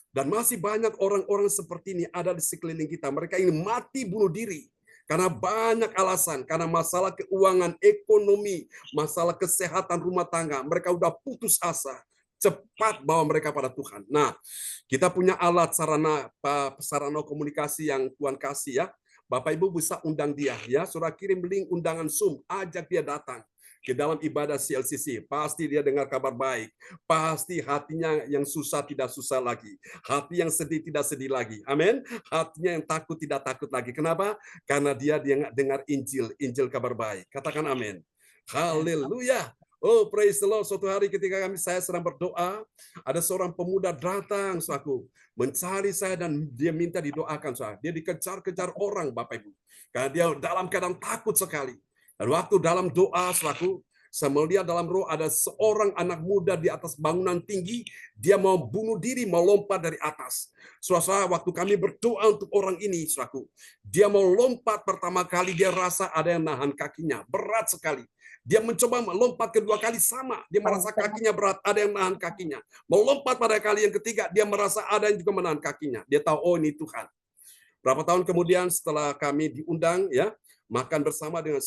Dan masih banyak orang-orang seperti ini ada di sekeliling kita. Mereka ingin mati bunuh diri. Karena banyak alasan. Karena masalah keuangan, ekonomi, masalah kesehatan rumah tangga. Mereka udah putus asa. Cepat bawa mereka pada Tuhan. Nah, kita punya alat sarana komunikasi yang Tuhan kasih ya. Bapak Ibu bisa undang dia. Ya, saudara kirim link undangan Zoom. Ajak dia datang. ke dalam ibadah CLCC, pasti dia dengar kabar baik. Pasti hatinya yang susah tidak susah lagi. Hati yang sedih tidak sedih lagi. Amin. Hatinya yang takut tidak takut lagi. Kenapa? Karena dia dengar Injil, Injil kabar baik. Katakan amin. Haleluya. Oh, praise the Lord. Suatu hari ketika saya sedang berdoa, ada seorang pemuda datang, saudaraku, mencari saya dan dia minta didoakan, saudara. Dia dikejar-kejar orang, Bapak Ibu. Karena dia dalam keadaan takut sekali. Dan waktu dalam doa, saudaraku, saya melihat dalam roh ada seorang anak muda di atas bangunan tinggi, dia mau bunuh diri, mau lompat dari atas. Saudara, waktu kami berdoa untuk orang ini, saudaraku, dia mau lompat pertama kali, dia rasa ada yang nahan kakinya, berat sekali. Dia mencoba melompat kedua kali sama, dia merasa kakinya berat, ada yang menahan kakinya. Mau lompat pada kali yang ketiga, dia merasa ada yang juga menahan kakinya. Dia tahu, oh ini Tuhan. Berapa tahun kemudian setelah kami diundang ya makan bersama dengan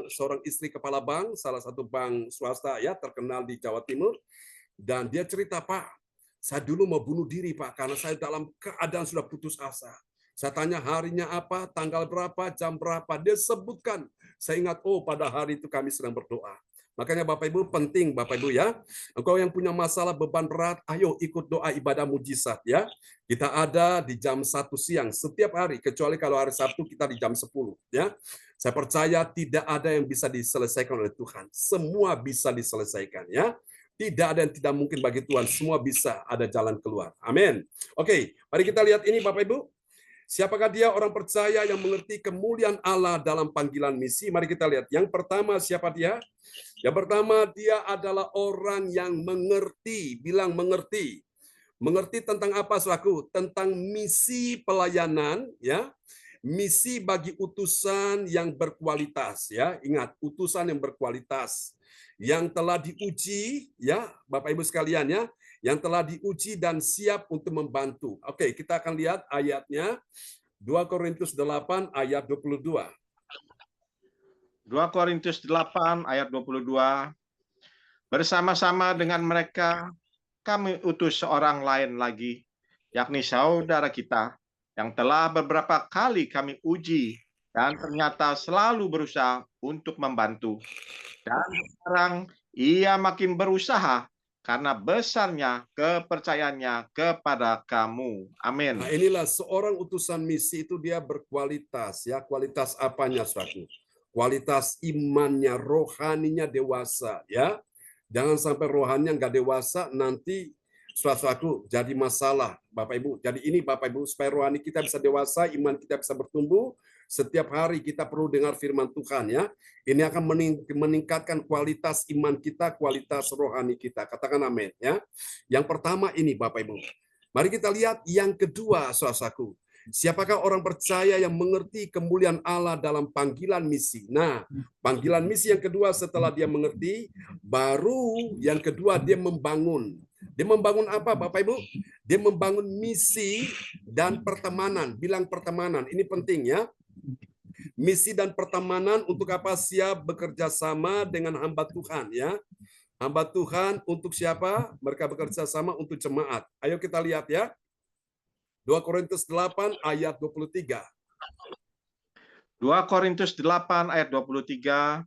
seorang istri kepala bank, salah satu bank swasta ya terkenal di Jawa Timur, dan dia cerita, Pak, saya dulu mau bunuh diri Pak karena saya dalam keadaan sudah putus asa. Saya tanya harinya apa, tanggal berapa, jam berapa. Dia sebutkan. Saya ingat, oh pada hari itu kami sedang berdoa. Makanya Bapak Ibu penting, Bapak Ibu ya. Engkau yang punya masalah beban berat, ayo ikut doa ibadah mujizat ya. Kita ada di jam 1 siang setiap hari, kecuali kalau hari Sabtu kita di jam 10 ya. Saya percaya tidak ada yang bisa diselesaikan oleh Tuhan. Semua bisa diselesaikan ya. Tidak ada yang tidak mungkin bagi Tuhan. Semua bisa ada jalan keluar. Amin. Oke, mari kita lihat ini Bapak Ibu. Siapakah dia orang percaya yang mengerti kemuliaan Allah dalam panggilan misi? Mari kita lihat. Yang pertama siapa dia? Yang pertama dia adalah orang yang mengerti. Bilang mengerti. Mengerti tentang apa saudaraku? Tentang misi pelayanan ya. Misi bagi utusan yang berkualitas ya. Ingat, utusan yang berkualitas yang telah diuji ya, Bapak Ibu sekalian ya. Yang telah diuji dan siap untuk membantu. Oke, kita akan lihat ayatnya 2 Korintus 8 ayat 22. 2 Korintus 8 ayat 22. Bersama-sama dengan mereka kami utus seorang lain lagi, yakni saudara kita yang telah beberapa kali kami uji dan ternyata selalu berusaha untuk membantu. Dan sekarang ia makin berusaha karena besarnya kepercayaannya kepada kamu. Amin. Nah, inilah seorang utusan misi itu dia berkualitas ya. Kualitas apanya, saudaraku? Kualitas imannya, rohaninya dewasa ya. Jangan sampai rohaninya nggak dewasa nanti saudaraku jadi masalah, Bapak Ibu. Jadi ini Bapak Ibu supaya rohani kita bisa dewasa, iman kita bisa bertumbuh. Setiap hari kita perlu dengar firman Tuhan ya. Ini akan meningkatkan kualitas iman kita, kualitas rohani kita. Katakan amin ya. Yang pertama ini Bapak Ibu. Mari kita lihat yang kedua saudaraku. Siapakah orang percaya yang mengerti kemuliaan Allah dalam panggilan misi? Nah, panggilan misi yang kedua setelah dia mengerti, baru yang kedua dia membangun. Dia membangun apa Bapak Ibu? Dia membangun misi dan pertemanan. Bilang pertemanan, ini penting ya. Misi dan pertemanan untuk apa? Siap bekerja sama dengan hamba Tuhan ya. Hamba Tuhan untuk siapa? Mereka bekerja sama untuk jemaat. Ayo kita lihat ya. 2 Korintus 8 ayat 23. 2 Korintus 8 ayat 23.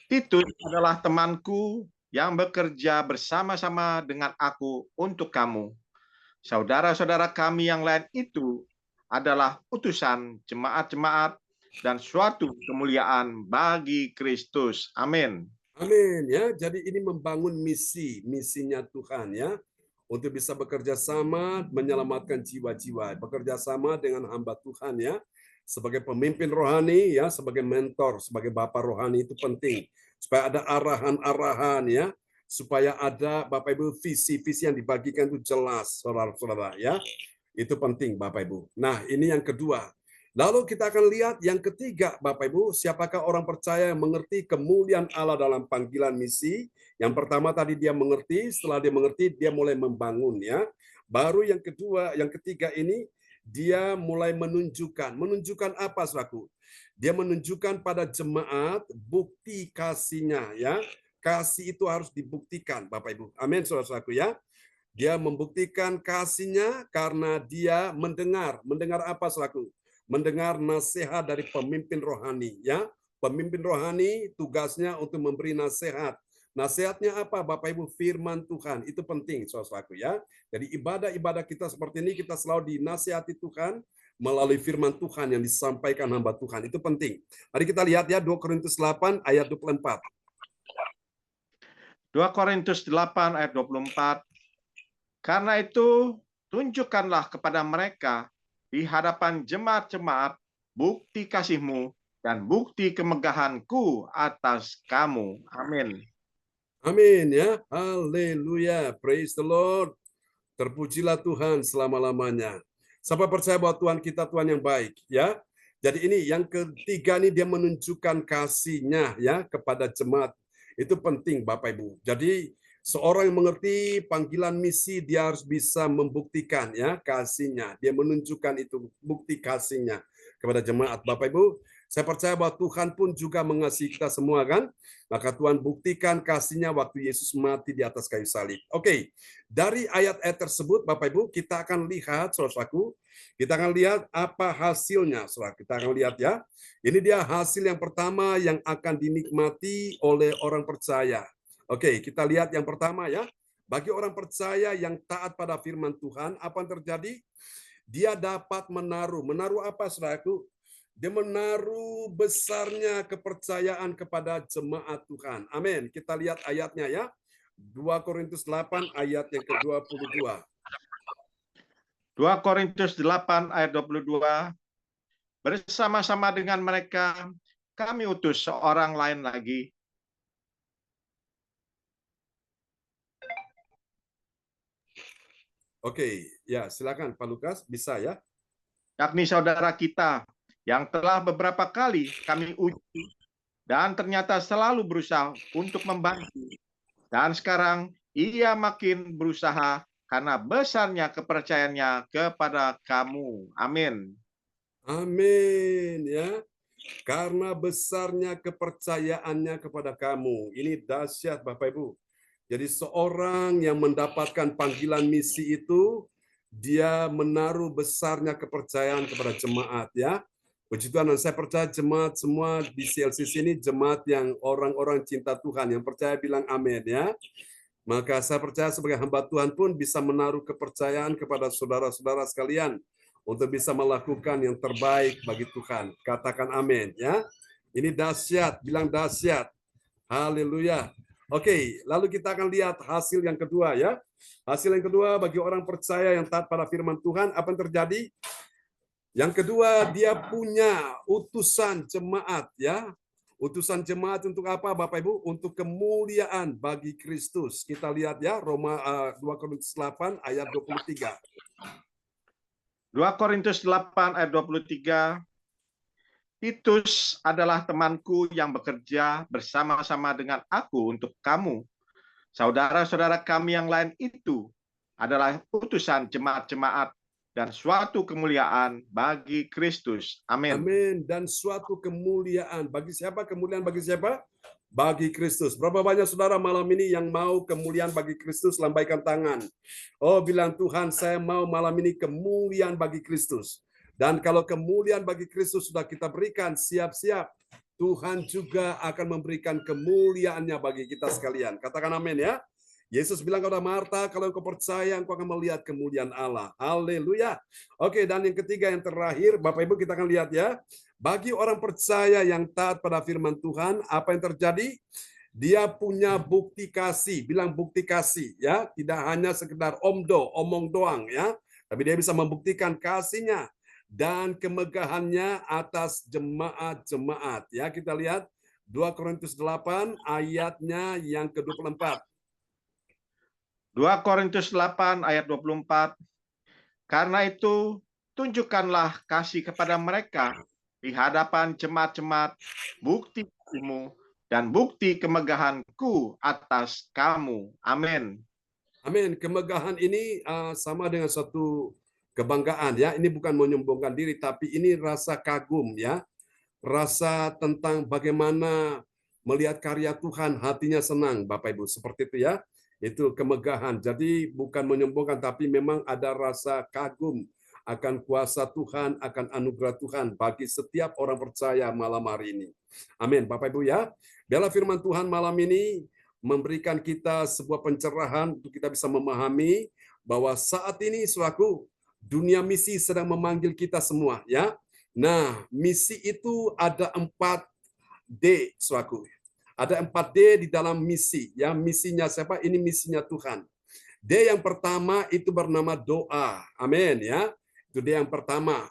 Titus adalah temanku yang bekerja bersama-sama dengan aku untuk kamu. Saudara-saudara kami yang lain itu adalah utusan jemaat-jemaat dan suatu kemuliaan bagi Kristus. Amin. Amin ya. Jadi ini membangun misinya Tuhan ya. Untuk bisa bekerja sama menyelamatkan jiwa-jiwa, bekerja sama dengan hamba Tuhan ya. Sebagai pemimpin rohani ya, sebagai mentor, sebagai bapak rohani itu penting. Supaya ada arahan-arahan ya, supaya ada Bapak Ibu visi-visi yang dibagikan itu jelas, saudara-saudara ya. Itu penting Bapak Ibu. Nah, ini yang kedua. Lalu kita akan lihat yang ketiga, Bapak Ibu, siapakah orang percaya yang mengerti kemuliaan Allah dalam panggilan misi? Yang pertama tadi dia mengerti, setelah dia mengerti, dia mulai membangun ya. Baru yang kedua, yang ketiga ini, dia mulai menunjukkan. Menunjukkan apa, saudaraku? Dia menunjukkan pada jemaat bukti kasihnya ya. Kasih itu harus dibuktikan, Bapak Ibu. Amin, saudara-saudaraku ya. Dia membuktikan kasihnya karena dia mendengar. Mendengar apa, saudaraku? Mendengar nasihat dari pemimpin rohani ya, Pemimpin rohani tugasnya untuk memberi nasihat. Nasihatnya apa, Bapak Ibu? Firman Tuhan. Itu penting, saudaraku ya. Jadi ibadah-ibadah kita seperti ini, kita selalu dinasihati Tuhan melalui firman Tuhan yang disampaikan hamba Tuhan. Itu penting. Mari kita lihat ya, 2 Korintus 8 ayat 24. 2 Korintus 8 ayat 24. Karena itu, tunjukkanlah kepada mereka di hadapan jemaat-jemaat bukti kasih-Mu dan bukti kemegahan-Ku atas kamu. Amin. Amin ya. Haleluya. Praise the Lord. Terpujilah Tuhan selama-lamanya. Siapa percaya bahwa Tuhan kita Tuhan yang baik ya. Jadi ini yang ketiga nih, dia menunjukkan kasih-Nya ya kepada jemaat. Itu penting Bapak Ibu. Jadi seorang yang mengerti panggilan misi, dia harus bisa membuktikan ya kasih-Nya. Dia menunjukkan itu bukti kasih-Nya kepada jemaat. Bapak Ibu, saya percaya bahwa Tuhan pun juga mengasihi kita semua kan? Maka Tuhan buktikan kasih-Nya waktu Yesus mati di atas kayu salib. Oke, dari ayat-ayat tersebut Bapak Ibu, kita akan lihat, saudaraku, kita akan lihat apa hasilnya. Saudara, kita akan lihat ya. Ini dia hasil yang pertama yang akan dinikmati oleh orang percaya. Oke, kita lihat yang pertama ya. Bagi orang percaya yang taat pada firman Tuhan, apa yang terjadi? Dia dapat menaruh. Menaruh apa, saudaraku? Dia menaruh besarnya kepercayaan kepada jemaat Tuhan. Amin. Kita lihat ayatnya ya. 2 Korintus 8 ayat yang ke-22. 2 Korintus 8 ayat 22. Bersama-sama dengan mereka, kami utus seorang lain lagi. Oke, ya silakan Pak Lukas, bisa ya. Yakni saudara kita, yang telah beberapa kali kami uji dan ternyata selalu berusaha untuk membantu. Dan sekarang ia makin berusaha karena besarnya kepercayaannya kepada kamu. Amin. Amin ya. Karena besarnya kepercayaannya kepada kamu. Ini dahsyat Bapak Ibu. Jadi seorang yang mendapatkan panggilan misi itu, dia menaruh besarnya kepercayaan kepada jemaat ya. Puji Tuhan, dan saya percaya jemaat semua di CLCC ini jemaat yang orang-orang cinta Tuhan, yang percaya bilang amin ya. Maka saya percaya sebagai hamba Tuhan pun bisa menaruh kepercayaan kepada saudara-saudara sekalian untuk bisa melakukan yang terbaik bagi Tuhan. Katakan amin ya. Ini dahsyat, bilang dahsyat. Haleluya. Oke, lalu kita akan lihat hasil yang kedua ya. Hasil yang kedua bagi orang percaya yang taat pada firman Tuhan, apa yang terjadi? Yang kedua, dia punya utusan jemaat ya. Utusan jemaat untuk apa Bapak Ibu? Untuk kemuliaan bagi Kristus. Kita lihat ya, 2 Korintus 8 ayat 23. 2 Korintus 8 ayat 23. Titus adalah temanku yang bekerja bersama-sama dengan aku untuk kamu. Saudara-saudara kami yang lain itu adalah utusan jemaat-jemaat dan suatu kemuliaan bagi Kristus. Amin. Amin. Dan suatu kemuliaan. Bagi siapa? Kemuliaan bagi siapa? Bagi Kristus. Berapa banyak saudara malam ini yang mau kemuliaan bagi Kristus? Lambaikan tangan. Oh, bilang Tuhan, saya mau malam ini kemuliaan bagi Kristus. Dan kalau kemuliaan bagi Kristus sudah kita berikan, siap-siap Tuhan juga akan memberikan kemuliaannya bagi kita sekalian. Katakan amin ya. Yesus bilang kepada Marta, kalau engkau percaya, engkau akan melihat kemuliaan Allah. Haleluya. Oke, dan yang ketiga, yang terakhir, Bapak Ibu kita akan lihat ya. Bagi orang percaya yang taat pada firman Tuhan, apa yang terjadi? Dia punya bukti kasih. Bilang bukti kasih ya. Tidak hanya sekedar omong doang ya. Tapi dia bisa membuktikan kasihnya dan kemegahannya atas jemaat-jemaat. Ya, kita lihat 2 Korintus 8 ayatnya yang ke-24. 2 Korintus 8 ayat 24. Karena itu, tunjukkanlah kasih kepada mereka di hadapan jemaat-jemaat, bukti kasih-Mu dan bukti kemegahan-Ku atas kamu. Amin. Amin. Kemegahan ini sama dengan suatu kebanggaan ya. Ini bukan menyombongkan diri, tapi ini rasa kagum ya. Rasa tentang bagaimana melihat karya Tuhan, hatinya senang Bapak Ibu. Seperti itu ya. Itu kemegahan. Jadi bukan menyombongkan, tapi memang ada rasa kagum, akan kuasa Tuhan, akan anugerah Tuhan bagi setiap orang percaya malam hari ini. Amin, Bapak Ibu ya. Biarlah firman Tuhan malam ini memberikan kita sebuah pencerahan untuk kita bisa memahami bahwa saat ini saudaraku, dunia misi sedang memanggil kita semua ya. Nah, misi itu ada 4D saudaraku. Ada 4D di dalam misi ya. Misinya siapa? Ini misinya Tuhan. D yang pertama itu bernama doa. Amin ya. Itu D yang pertama.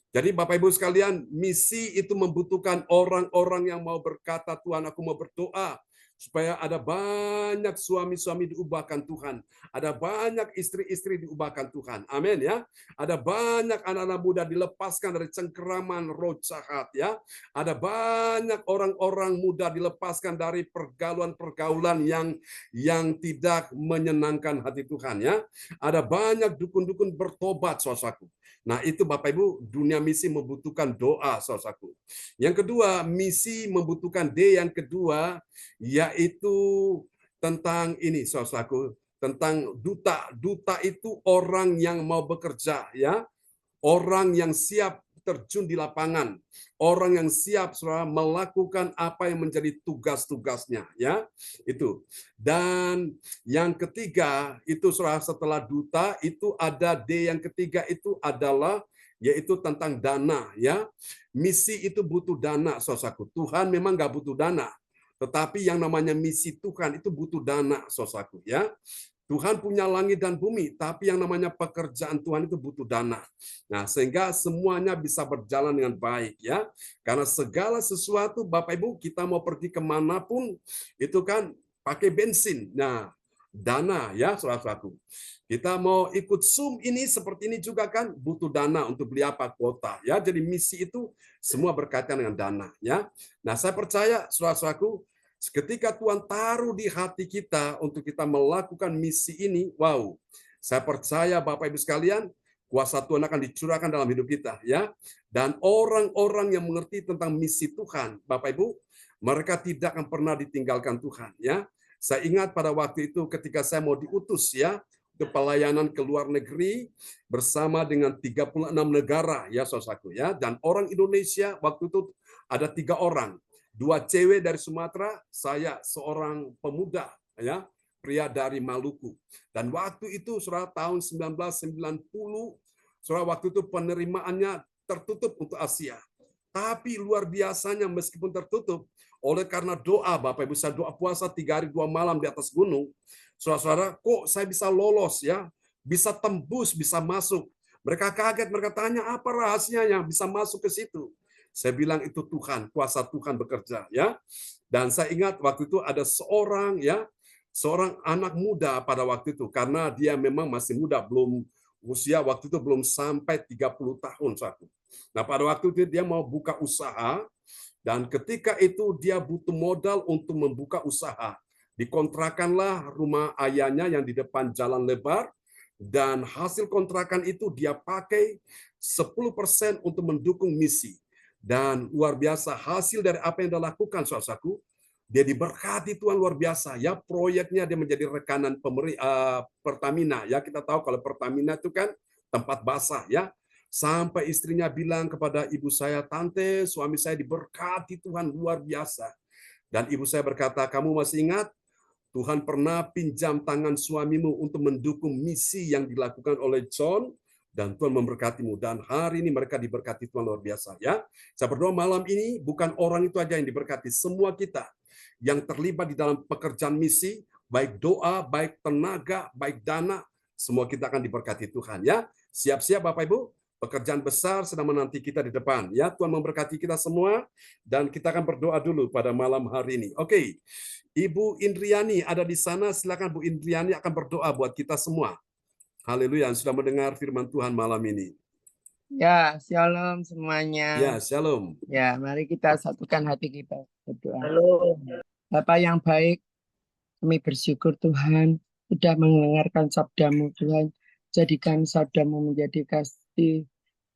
Jadi Bapak Ibu sekalian, misi itu membutuhkan orang-orang yang mau berkata, Tuhan aku mau berdoa. Supaya ada banyak suami-suami diubahkan Tuhan. Ada banyak istri-istri diubahkan Tuhan. Amin ya. Ada banyak anak-anak muda dilepaskan dari cengkeraman roh jahat ya. Ada banyak orang-orang muda dilepaskan dari pergaulan-pergaulan yang tidak menyenangkan hati Tuhan ya. Ada banyak dukun-dukun bertobat saudaraku. Nah, itu Bapak Ibu, dunia misi membutuhkan doa saudaraku. Yang kedua, misi membutuhkan D yang kedua, yaitu tentang ini saudaraku, tentang duta. Duta itu orang yang mau bekerja ya, orang yang siap terjun di lapangan, orang yang siap saudara melakukan apa yang menjadi tugas-tugasnya ya. Itu. Dan yang ketiga itu saudara, setelah duta itu ada D yang ketiga itu adalah yaitu tentang dana ya. Misi itu butuh dana saudaraku. Tuhan memang nggak butuh dana. Tetapi yang namanya misi Tuhan itu butuh dana, saudaraku ya. Tuhan punya langit dan bumi, tapi yang namanya pekerjaan Tuhan itu butuh dana. Nah, sehingga semuanya bisa berjalan dengan baik ya. Karena segala sesuatu, Bapak Ibu, kita mau pergi kemanapun, itu kan pakai bensin. Nah, dana ya, saudara-saudaraku. Kita mau ikut Zoom ini seperti ini juga kan butuh dana untuk beli apa kuota ya. Jadi misi itu semua berkaitan dengan dana ya. Nah, saya percaya saudara-saudaraku, ketika Tuhan taruh di hati kita untuk kita melakukan misi ini, wow, saya percaya Bapak Ibu sekalian, kuasa Tuhan akan dicurahkan dalam hidup kita ya. Dan orang-orang yang mengerti tentang misi Tuhan, Bapak Ibu, mereka tidak akan pernah ditinggalkan Tuhan ya. Saya ingat pada waktu itu ketika saya mau diutus ya ke pelayanan ke luar negeri bersama dengan 36 negara ya saudaraku ya. Dan orang Indonesia waktu itu ada 3 orang. 2 cewek dari Sumatera, saya seorang pemuda ya, pria dari Maluku. Dan waktu itu saudara tahun 1990, saudara waktu itu penerimaannya tertutup untuk Asia. Tapi luar biasanya meskipun tertutup, oleh karena doa Bapak Ibu, saya doa puasa 3 hari 2 malam di atas gunung, saudara-saudara, kok saya bisa lolos ya, bisa tembus, bisa masuk. Mereka kaget, mereka tanya apa rahasianya bisa masuk ke situ. Saya bilang itu Tuhan, kuasa Tuhan bekerja ya. Dan saya ingat waktu itu ada seorang anak muda pada waktu itu karena dia memang masih muda, belum usia waktu itu belum sampai 30 tahun satu. Nah, pada waktu itu dia mau buka usaha dan ketika itu dia butuh modal untuk membuka usaha. Dikontrakanlah rumah ayahnya yang di depan jalan lebar dan hasil kontrakan itu dia pakai 10% untuk mendukung misi. Dan luar biasa hasil dari apa yang dia lakukan, saudaraku, dia diberkati Tuhan luar biasa ya. Proyeknya dia menjadi rekanan Pertamina ya. Kita tahu kalau Pertamina itu kan tempat basah ya. Sampai istrinya bilang kepada ibu saya, tante, suami saya diberkati Tuhan luar biasa. Dan ibu saya berkata, kamu masih ingat Tuhan pernah pinjam tangan suamimu untuk mendukung misi yang dilakukan oleh John? Dan Tuhan memberkatimu. Dan hari ini mereka diberkati Tuhan luar biasa ya. Saya berdoa malam ini bukan orang itu aja yang diberkati, semua kita yang terlibat di dalam pekerjaan misi, baik doa, baik tenaga, baik dana, semua kita akan diberkati Tuhan ya. Siap-siap Bapak Ibu, pekerjaan besar sedang menanti kita di depan ya. Tuhan memberkati kita semua dan kita akan berdoa dulu pada malam hari ini. Oke. Ibu Indriani ada di sana, silakan Bu Indriani akan berdoa buat kita semua. Haleluya, sudah mendengar firman Tuhan malam ini. Ya, shalom semuanya. Ya, shalom. Ya, mari kita satukan hati kita berdoa. Halo. Bapa yang baik, kami bersyukur Tuhan sudah mendengarkan sabdamu Tuhan. Jadikan sabdamu menjadi kasih,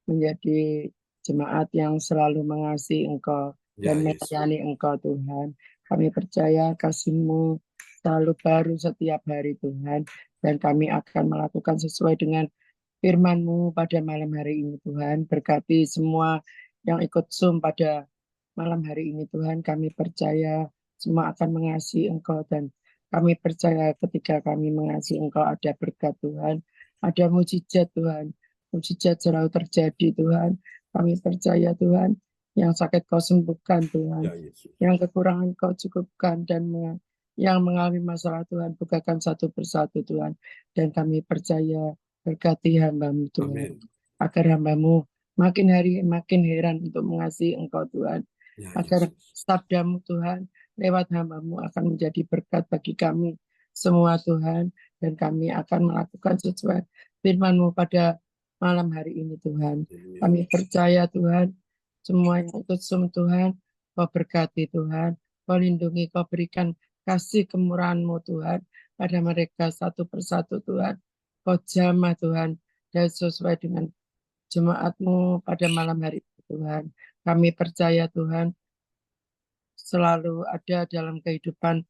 menjadi jemaat yang selalu mengasihi Engkau dan melayani Engkau Tuhan. Kami percaya kasih-Mu selalu baru setiap hari Tuhan. Dan kami akan melakukan sesuai dengan firman-Mu pada malam hari ini Tuhan. Berkati semua yang ikut Zoom pada malam hari ini Tuhan. Kami percaya semua akan mengasihi Engkau dan kami percaya ketika kami mengasihi Engkau ada berkat Tuhan. Ada mujizat Tuhan. Mujizat selalu terjadi Tuhan. Kami percaya Tuhan yang sakit Kau sembuhkan Tuhan. Ya Yesus. Yang kekurangan Kau cukupkan dan yang mengalami masalah Tuhan bukakan satu persatu Tuhan. Dan kami percaya berkati hamba-Mu Tuhan. Amin. Agar hamba-Mu makin hari makin heran untuk mengasihi Engkau Tuhan. Ya Agar Yesus. sabda-Mu Tuhan lewat hamba-Mu akan menjadi berkat bagi kami semua Tuhan. Dan kami akan melakukan sesuai firman-Mu pada malam hari ini Tuhan. Kami percaya Tuhan semua yang ikut Zoom Tuhan, Kau berkati Tuhan, Kau lindungi, Kau berikan kasih kemurahan-Mu Tuhan pada mereka satu persatu Tuhan. Kau jamah Tuhan dan sesuai dengan jemaat-Mu pada malam hari ini Tuhan. Kami percaya Tuhan selalu ada dalam kehidupan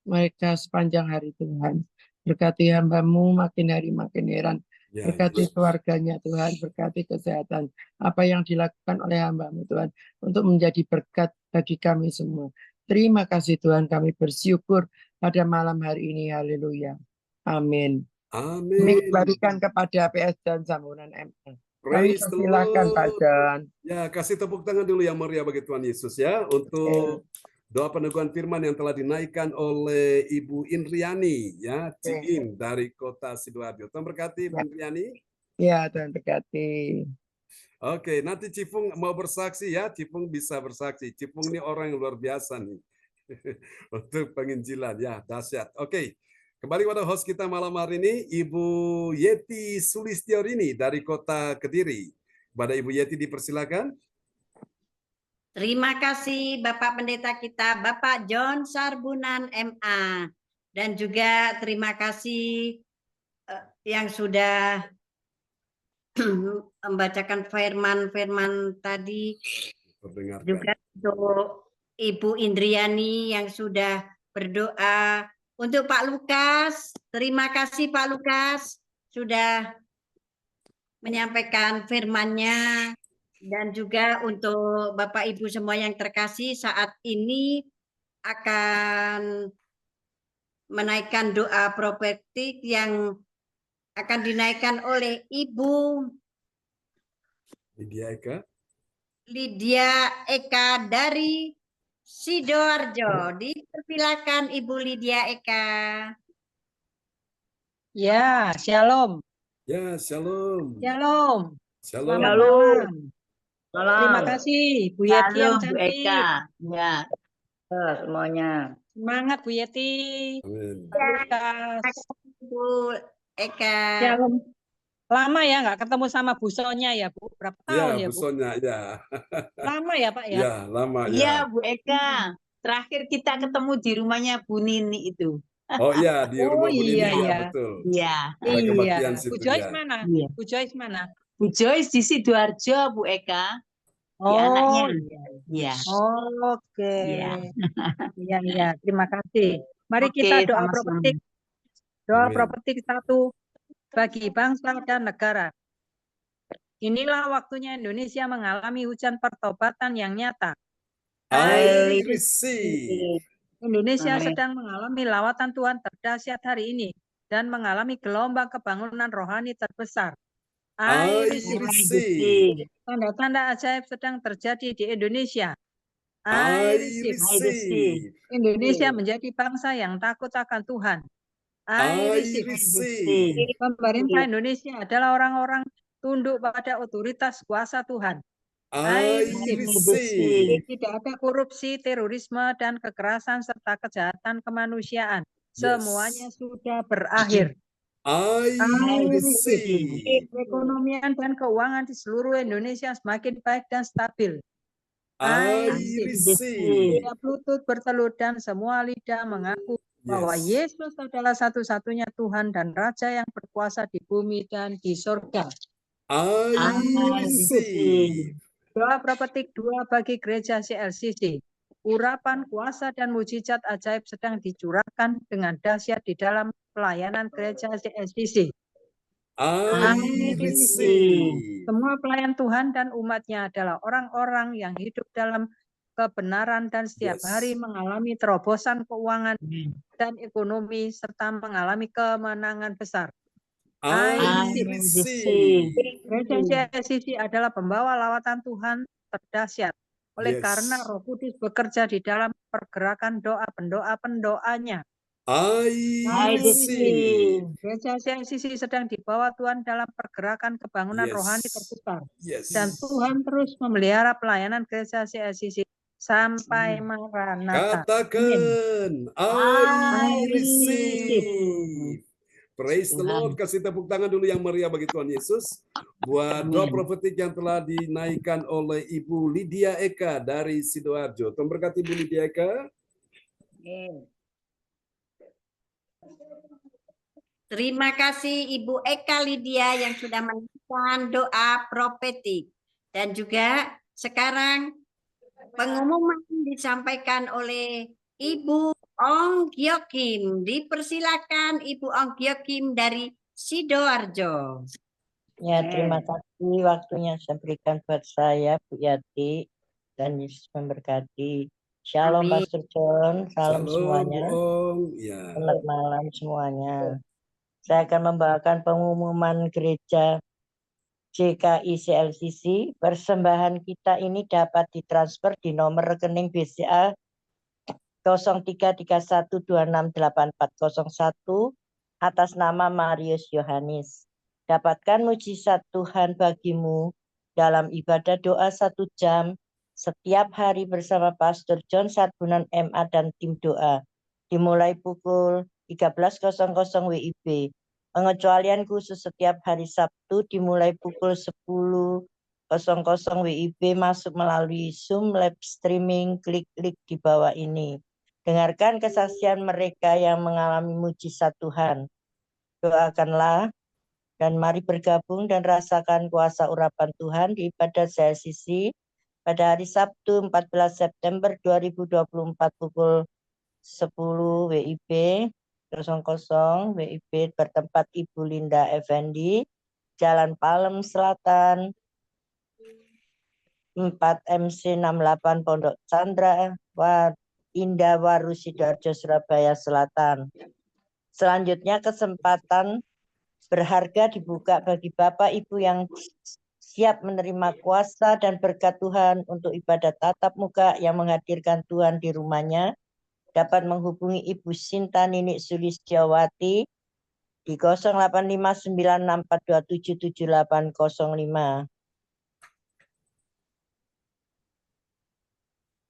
mereka sepanjang hari Tuhan. Berkati hamba-Mu makin hari makin heran. Ya Berkati Yesus. keluarganya Tuhan, berkati kesehatan. Apa yang dilakukan oleh hamba-Mu Tuhan untuk menjadi berkat bagi kami semua. Terima kasih Tuhan, kami bersyukur pada malam hari ini. Haleluya. Amin. Kami Amin. kembalikan kepada PS dan Sambunan MA. Kami Praise the persilakan Pak Lord. John. Ya, kasih tepuk tangan dulu yang meriah bagi Tuhan Yesus ya untuk doa peneguhan firman yang telah dinaikkan oleh Ibu Indriani ya, Ciin dari Kota Sidoarjo. Tuhan berkati Ibu Indriani. Ya, Tuhan berkati. Oke, nanti Cipung mau bersaksi ya, Cipung bisa bersaksi. Cipung ini orang yang luar biasa nih untuk penginjilan ya, dahsyat. Oke, kembali pada host kita malam hari ini, Ibu Yeti Sulistiorini dari Kota Kediri. Kepada Ibu Yeti dipersilakan. Terima kasih Bapak Pendeta kita, Bapak John Sarbunan MA. Dan juga terima kasih yang sudah membacakan firman-firman tadi. Juga untuk Ibu Indriani yang sudah berdoa. Untuk Pak Lukas, terima kasih Pak Lukas sudah menyampaikan firman-Nya. Dan juga untuk Bapak Ibu semua yang terkasih, saat ini akan menaikkan doa profetik yang akan dinaikkan oleh Ibu Lydia Eka dari Sidoarjo. Dipersilakan Ibu Lydia Eka. Ya, shalom. Ya, shalom. Shalom. Shalom. Selamat malam. Salam. Terima kasih Bu Yeti yang Halo Bu cantik. Eka. Ya. Semuanya. Semangat Bu Yeti. Amin. Lukas. Bu Eka. Shalom. Lama ya nggak ketemu sama Bu Sonya ya Bu? Berapa tahun ya Bu Bu? Sonya, ya. Lama ya Pak ya? Ya, lama ya. Iya Bu Eka. Terakhir kita ketemu di rumahnya Bu Nini itu. Oh iya, di rumah Bu Nini, iya, ya, iya. betul. Iya. Ada kebaktian Bu situ Joyce ya. mana? Iya. Bu Joyce mana? Bu Joyce di Sidoarjo Bu Eka. Di Oh, anaknya. Iya. oke. Iya. Iya, iya. Terima kasih. Mari Oke, kita doa sama-sama. profetik. Doa Amin. profetik 1 bagi bangsa dan negara. Inilah waktunya Indonesia mengalami hujan pertobatan yang nyata. I receive. Indonesia Amin. sedang mengalami lawatan Tuhan terdahsyat hari ini dan mengalami gelombang kebangunan rohani terbesar. I receive. Tanda-tanda ajaib sedang terjadi di Indonesia. I receive. receive. Indonesia menjadi bangsa yang takut akan Tuhan. I receive. receive. Pemerintah Indonesia adalah orang-orang tunduk pada otoritas kuasa Tuhan. I receive. Tidak ada korupsi, terorisme, dan kekerasan serta kejahatan kemanusiaan. Semuanya sudah berakhir. I receive. Perekonomian dan keuangan di seluruh Indonesia semakin baik dan stabil. I receive. Setiap lutut bertelut dan semua lidah mengaku bahwa Yesus adalah satu-satunya Tuhan dan Raja yang berkuasa di bumi dan di surga. I receive. Doa profetik 2 bagi gereja CLCC. Urapan, kuasa, dan mujizat ajaib sedang dicurahkan dengan dahsyat di dalam pelayanan gereja CLCC. I receive. Semua pelayan Tuhan dan umatnya adalah orang-orang yang hidup dalam kebenaran dan setiap hari mengalami terobosan keuangan dan ekonomi serta mengalami kemenangan besar. I receive. Gereja CICC adalah pembawa lawatan Tuhan terdahsyat. Oleh karena Roh Kudus bekerja di dalam pergerakan doa pendoa-pendoanya. I receive. Gereja CICC sedang dibawa Tuhan dalam pergerakan kebangunan rohani terbesar. Dan Tuhan terus memelihara pelayanan gereja CICC sampai Maranatha. Katakan, I receive. Praise the Lord. Kasih tepuk tangan dulu yang meriah bagi Tuhan Yesus. Buat doa profetik yang telah dinaikkan oleh Ibu Lydia Eka dari Sidoarjo. Tuhan berkati Ibu Lydia Eka. Terima kasih Ibu Eka Lydia yang sudah menaikkan doa profetik. Dan juga sekarang pengumuman disampaikan oleh Ibu Ong Gyokim. Dipersilakan Ibu Ong Gyokim dari Sidoarjo. Ya, terima kasih waktunya saya berikan buat saya, Bu Yati, dan Yesus memberkati. Shalom, Amin. Pastor John, salam semuanya. Ya. Selamat malam semuanya. Saya akan membawakan pengumuman gereja JKI CLCC. Persembahan kita ini dapat ditransfer di nomor rekening BCA 0331268401 atas nama Marius Yohanes. Dapatkan mujizat Tuhan bagimu dalam ibadah doa 1 jam setiap hari bersama Pastor John Sarbunan MA dan tim doa. Dimulai pukul 13.00 WIB. Pengecualian khusus setiap hari Sabtu dimulai pukul 10.00 WIB masuk melalui Zoom live streaming. Klik link di bawah ini. Dengarkan kesaksian mereka yang mengalami mujizat Tuhan. Doakanlah dan mari bergabung dan rasakan kuasa urapan Tuhan di ibadah CICC pada hari Sabtu 14 September 2024 pukul 10 WIB 00 WIB bertempat Ibu Linda Effendi, Jalan Palem Selatan 4 MC 68 Pondok Chandra, Indah Waru Sidoarjo Surabaya Selatan. Selanjutnya kesempatan berharga dibuka bagi Bapak Ibu yang siap menerima kuasa dan berkat Tuhan untuk ibadah tatap muka yang menghadirkan Tuhan di rumahnya. Dapat menghubungi Ibu Sinta Ninik Sulistiawati di 085964277805.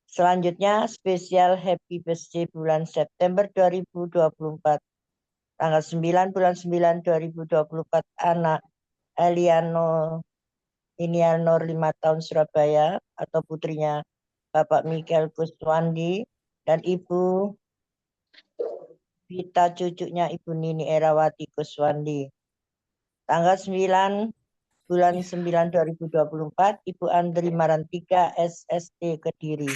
Selanjutnya spesial Happy Birthday bulan September 2024. Tanggal 9 bulan 9 2024 anak Elianor 5 tahun Surabaya atau putrinya Bapak Michael Kuswandi dan Ibu Vita cucunya Ibu Nini Erawati Kuswandi. Tanggal 9 bulan 9 2024 Ibu Andri Marantika SST Kediri.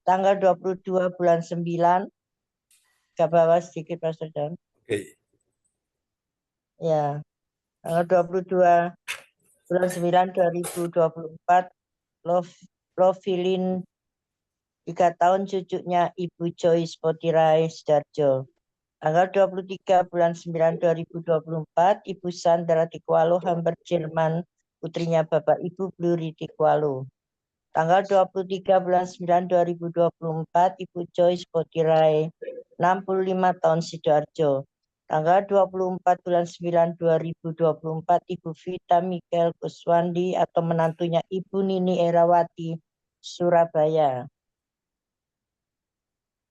Tanggal 22 bulan 9 ke bawah sedikit Pastor John. Oke. Ya. Tanggal 22 bulan 9 2024 Lovilin 3 tahun cucunya Ibu Joyce Potirai Sidoarjo. Tanggal 23 bulan 9 2024 Ibu Sandra Tikwalo Hamburg Jerman, putrinya Bapak Ibu Bluri Tikwalo. Tanggal 23 bulan 9 2024 Ibu Joyce Potirai 65 tahun Sidoarjo. Tanggal 24 bulan 9 2024 Ibu Vita Michael Kuswandi atau menantunya Ibu Nini Erawati Surabaya.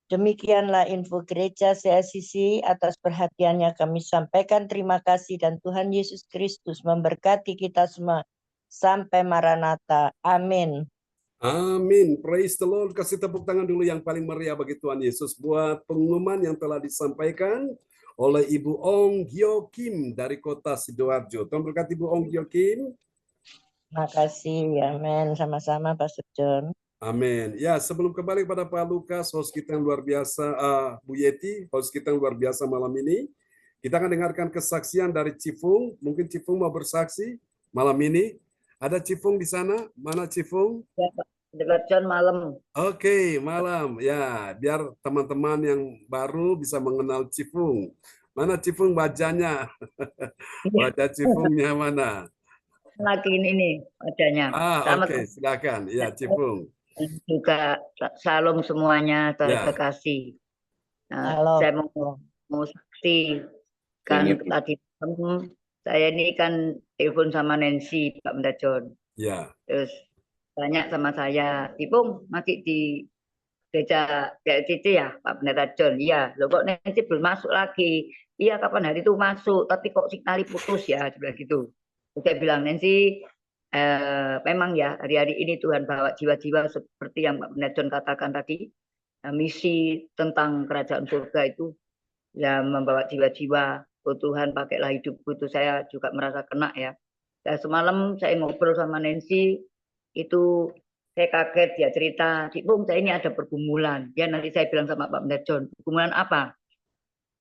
Demikianlah info gereja CICC. Atas perhatiannya kami sampaikan terima kasih dan Tuhan Yesus Kristus memberkati kita semua sampai Maranatha. Amin. Amin. Praise the Lord. Kasih tepuk tangan dulu yang paling meriah bagi Tuhan Yesus buat pengumuman yang telah disampaikan oleh Ibu Ong Gyokim dari kota Sidoarjo. Tuhan berkati Ibu Ong Gyokim. Terima kasih. Amin. Sama-sama Pastor John. Amin. Ya, sebelum kembali kepada Pak Lukas, host kita yang luar biasa, Bu Yeti, host kita yang luar biasa malam ini, Kita akan dengarkan kesaksian dari Cifung. Mungkin Cifung mau bersaksi malam ini. Ada Cifung di sana? Mana Cifung? Ya, Pak. Dekat John malam. Oke, malam. Ya, biar teman-teman yang baru bisa mengenal Cifung. Mana Cifung wajahnya? Wajah Cifungnya mana? Lagi ini wajahnya. Oke, silakan. Ya, Cifung. Juga salam semuanya, terima kasih. Nah, saya mau saksi kan tadi saya ini kan telepon sama Nancy, Pak Benda John. Ya. Terus tanya sama saya, Ipung masih di gereja PLCC ya, Pak Benda John? Iya, loh kok Nancy belum masuk lagi? Iya, kapan hari itu masuk, tapi kok signalnya putus ya, juga gitu. Saya bilang, Nancy, memang ya hari-hari ini Tuhan bawa jiwa-jiwa seperti yang Pak Benda John katakan tadi, misi tentang kerajaan surga itu ya membawa jiwa-jiwa. Oh Tuhan, pakailah hidupku, itu saya juga merasa kena ya. Dan semalam saya ngobrol sama Nancy, itu saya kaget, dia cerita, Bung, saya ini ada pergumulan. Ya nanti saya bilang sama Pak Benda John, pergumulan apa?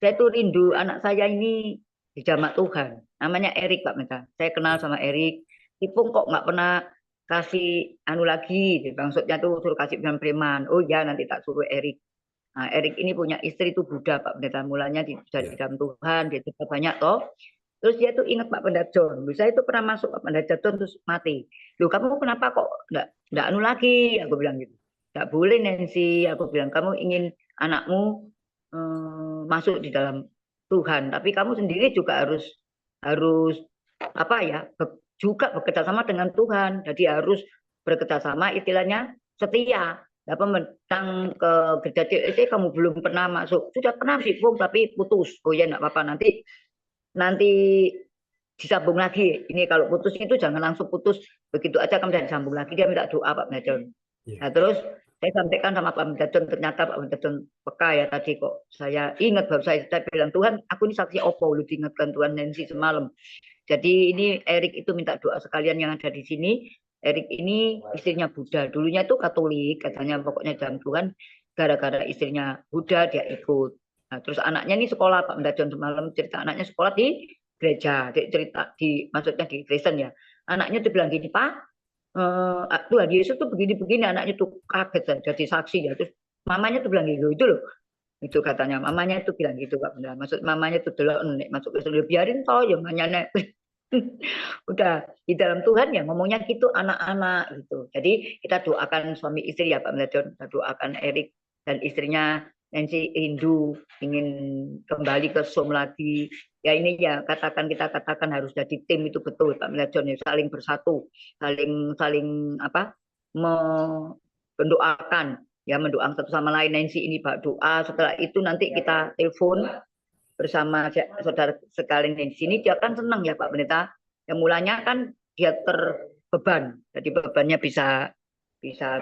Saya tuh rindu anak saya ini dijamah Tuhan. Namanya Erik, Pak Benda. Saya kenal sama Erik. Bung kok nggak pernah kasih anu lagi, maksudnya tuh suruh kasih preman. Oh ya nanti tak suruh Erik. Nah, Erik ini punya istri itu Buddha, Pak Pendeta, mulanya di dalam Tuhan, dia juga banyak toh. Terus dia tuh ingat Pak Pendeta John, saya itu pernah masuk Pak Pendeta John terus mati. Loh kamu kenapa kok enggak anu lagi? Aku bilang gitu. Enggak boleh Nancy, aku bilang kamu ingin anakmu masuk di dalam Tuhan, tapi kamu sendiri juga harus apa ya? Juga bekerja sama dengan Tuhan. Jadi harus bekerja sama istilahnya setia. Datang ke gereja CLC kamu belum pernah masuk. Sudah pernah sih, Bung, tapi putus. Oh ya, enggak apa-apa, nanti disambung lagi. Ini kalau putus itu jangan langsung putus. Begitu aja kamu jangan disambung lagi. Dia minta doa, Pak Benda. Nah, terus saya sampaikan sama Pak Benda, ternyata Pak Benda peka ya tadi kok. Saya ingat baru saya bilang, Tuhan, aku ini saksi opo lu diingatkan Tuhan Nancy semalam. Jadi ini Erik itu minta doa sekalian yang ada di sini. Erik ini istrinya Buddha, dulunya itu Katolik, katanya pokoknya dalam Tuhan, gara-gara istrinya Buddha dia ikut. Nah, terus anaknya ini sekolah, Pak Benda John semalam cerita anaknya sekolah di gereja, cerita maksudnya di Kristen ya. Anaknya tuh bilang gini, Pak, Tuhan Yesus tuh begini-begini, anaknya tuh kaget jadi saksi ya. Terus mamanya tuh bilang gitu, itu loh. Itu katanya mamanya tuh bilang gitu, Pak Benda. Maksud mamanya tuh delok nek masuk Kristen, biarin toh ya mamanya udah di dalam Tuhan ya ngomongnya gitu anak-anak gitu. Jadi kita doakan suami istri ya Pak Benda John, kita doakan Erik dan istrinya Nancy rindu ingin kembali ke Som lagi. Ya ini ya kita katakan harus jadi tim itu betul Pak Benda John ya, saling bersatu, saling apa mendoakan ya, mendoakan satu sama lain. Nancy ini Pak doa, setelah itu nanti kita telepon bersama saudara sekalian di sini, dia kan senang ya Pak Pendeta. Yang mulanya kan dia terbeban, jadi bebannya bisa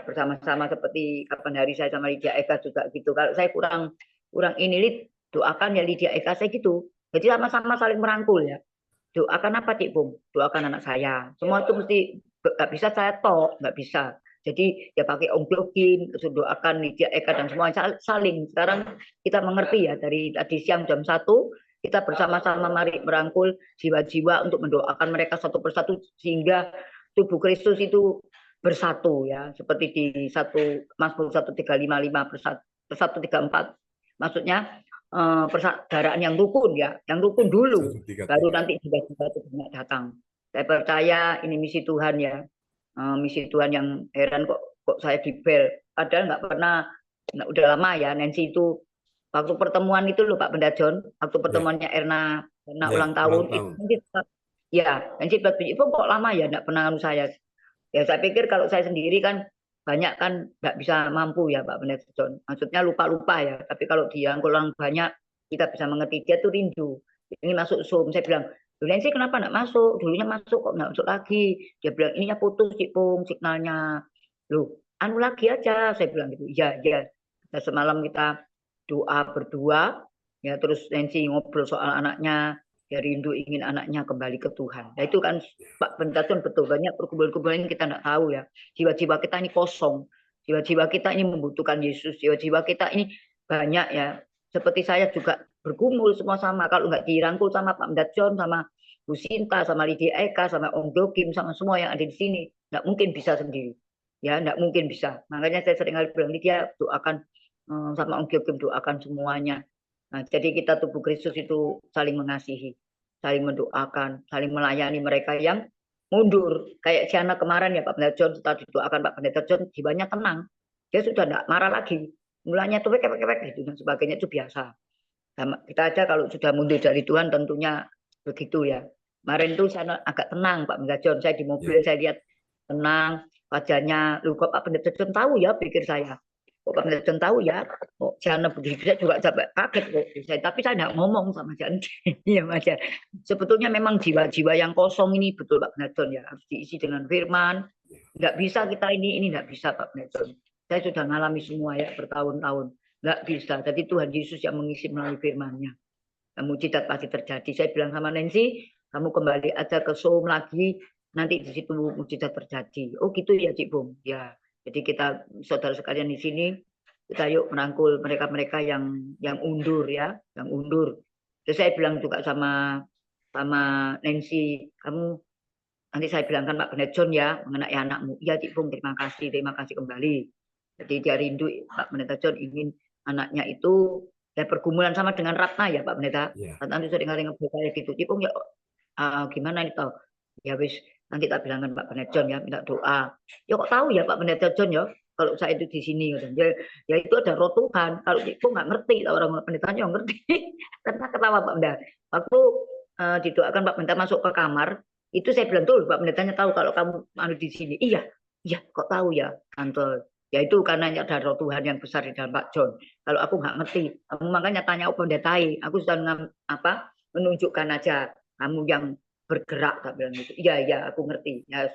bersama-sama seperti kapan hari saya sama Lydia Eka juga gitu. Kalau saya kurang ini doakan ya Lydia Eka saya gitu. Jadi sama-sama saling merangkul ya. Doakan apa Cik Bung? Doakan anak saya. Semua itu mesti nggak bisa saya tok, nggak bisa. Jadi ya pakai onglogin, doakan Lydia Eka dan semua saling. Sekarang kita mengerti ya dari tadi siang jam 1 kita bersama-sama mari merangkul jiwa-jiwa untuk mendoakan mereka satu persatu sehingga tubuh Kristus itu bersatu ya. Seperti di Mazmur 135 134. Maksudnya persaudaraan yang rukun ya, yang rukun dulu, baru nanti jiwa-jiwa itu datang. Saya percaya ini misi Tuhan ya. Misi Tuhan yang heran kok saya dibel. Padahal nggak pernah, udah lama ya Nancy itu waktu pertemuan itu loh Pak Benda John, waktu pertemuannya Erna ulang tahun. Ya, Nancy itu kok lama ya nggak pernah saya. Ya saya pikir kalau saya sendiri kan banyak kan nggak bisa mampu ya Pak Benda John. Maksudnya lupa-lupa ya. Tapi kalau dia orang banyak kita bisa mengerti, dia tuh rindu. Ini masuk Zoom, saya bilang, Nancy kenapa enggak masuk? Dulunya masuk kok enggak masuk lagi. Dia bilang ininya putus Cik Pung signalnya. Loh, anu lagi aja saya bilang gitu. Iya. Nah, semalam kita doa berdua ya, terus Nancy ngobrol soal anaknya, dia rindu ingin anaknya kembali ke Tuhan. Nah itu kan Pak Pendeta betul, banyak perkumpulan-kumpulan kita enggak tahu ya. Jiwa-jiwa kita ini kosong. Jiwa-jiwa kita ini membutuhkan Yesus. Jiwa-jiwa kita ini banyak ya. seperti saya juga bergumul semua sama. Kalau nggak dirangkul sama Pak Mendat John, sama Bu Sinta, sama Lydia Eka, sama Om Dokim, sama semua yang ada di sini, nggak mungkin bisa sendiri. Ya, nggak mungkin bisa. Makanya saya sering kali bilang, Lydia doakan sama Om Dokim, doakan semuanya. Nah, jadi kita tubuh Kristus itu saling mengasihi, saling mendoakan, saling melayani mereka yang mundur. Kayak Siana kemarin ya Pak Pendeta John, setelah didoakan Pak Pendeta John, jiwanya tenang. Dia sudah tidak marah lagi. Mulanya tuh kepek-kepek gitu dan sebagainya itu biasa. Sama, kita aja kalau sudah mundur dari Tuhan tentunya begitu ya. Kemarin tuh saya agak tenang Pak Pendeta John, saya di mobil saya lihat tenang wajahnya. Lu kok Pak Pendeta John tahu ya, pikir saya. Kok Pak Pendeta John tahu ya, kok Jana begitu, saya juga sampai kaget kok. Tapi saya tidak ngomong sama Jana. Iya aja. Sebetulnya memang jiwa-jiwa yang kosong ini betul Pak Pendeta John ya, harus diisi dengan firman. Nggak bisa kita ini nggak bisa Pak Pendeta John. Saya sudah ngalami semua ya bertahun-tahun. Nggak bisa. Jadi Tuhan Yesus yang mengisi melalui firman-Nya. Mujizat pasti terjadi. Saya bilang sama Nancy, kamu kembali aja ke Zoom lagi, nanti di situ mujizat terjadi. Oh gitu ya Cik Bung. Ya. Jadi kita saudara sekalian di sini, kita yuk merangkul mereka-mereka yang undur ya, yang undur. Terus saya bilang juga sama Nancy, kamu nanti saya bilangkan Pak Pendeta John ya mengenai anakmu. Iya Cik Bung, terima kasih kembali. Jadi dia rindu Pak Pendeta John ingin anaknya itu dan pergumulan sama dengan Ratna ya Pak Pendeta. Ratna itu sering kali ngebuka kayak gitu. Cik Bung ya gimana ini toh? Ya wis nanti tak bilangkan Pak Pendeta John ya minta doa. Ya kok tahu ya Pak Pendeta John ya kalau saya itu di sini ya itu ada roh Tuhan. Kalau Cik Bung nggak ngerti, orang pendetanya ngerti. Karena ketawa Pak Pendeta. Waktu didoakan Pak Pendeta masuk ke kamar, itu saya bilang tuh Pak Pendetanya tahu kalau kamu ada di sini. Iya kok tahu ya Tante. Ya itu karena ada roh Tuhan yang besar di dalam Pak John. Kalau aku nggak ngerti, kamu makanya tanya Om Pendetai. Aku sudah menunjukkan aja kamu yang bergerak, tak bilang gitu. Iya aku ngerti. Ya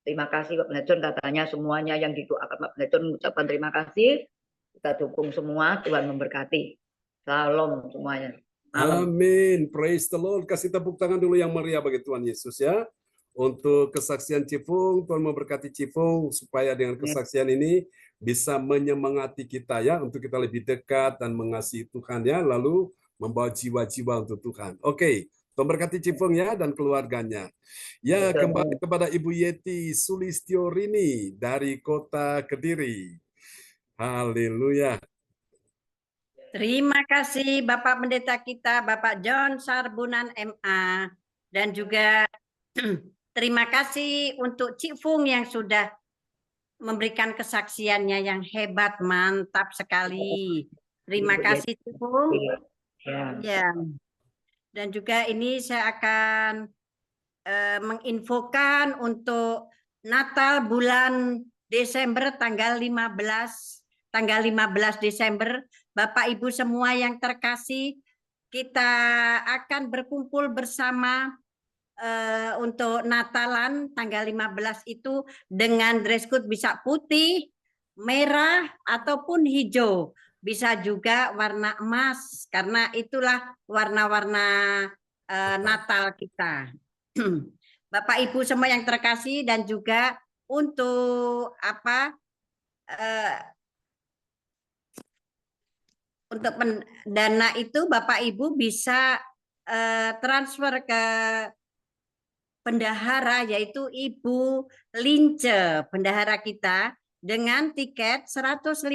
terima kasih Pak Pendeta John, katanya semuanya yang didoakan Pak Pendeta John mengucapkan terima kasih. Kita dukung semua, Tuhan memberkati. Salam semuanya. Amin. Praise the Lord. Kasih tepuk tangan dulu yang meriah bagi Tuhan Yesus ya. Untuk kesaksian Cifung, Tuhan memberkati Cifung supaya dengan kesaksian ini bisa menyemangati kita ya untuk kita lebih dekat dan mengasihi Tuhan ya, lalu membawa jiwa-jiwa untuk Tuhan. Oke, Tuhan berkati Cifung ya dan keluarganya. Ya, kembali kepada Ibu Yeti Sulistiorini dari Kota Kediri. Haleluya. Terima kasih Bapak Pendeta kita, Bapak John Sarbunan MA, dan juga terima kasih untuk Cik Fung yang sudah memberikan kesaksiannya yang hebat, mantap sekali. Terima kasih Cik Fung. Ya. Dan juga ini saya akan menginfokan untuk Natal bulan Desember tanggal 15 Desember, Bapak Ibu semua yang terkasih, kita akan berkumpul bersama untuk Natalan tanggal 15 itu dengan dress code bisa putih, merah ataupun hijau, bisa juga warna emas karena itulah warna-warna Natal kita. Bapak Ibu semua yang terkasih, dan juga untuk untuk dana itu Bapak Ibu bisa transfer ke bendahara, yaitu Ibu Lince, bendahara kita, dengan tiket 150.000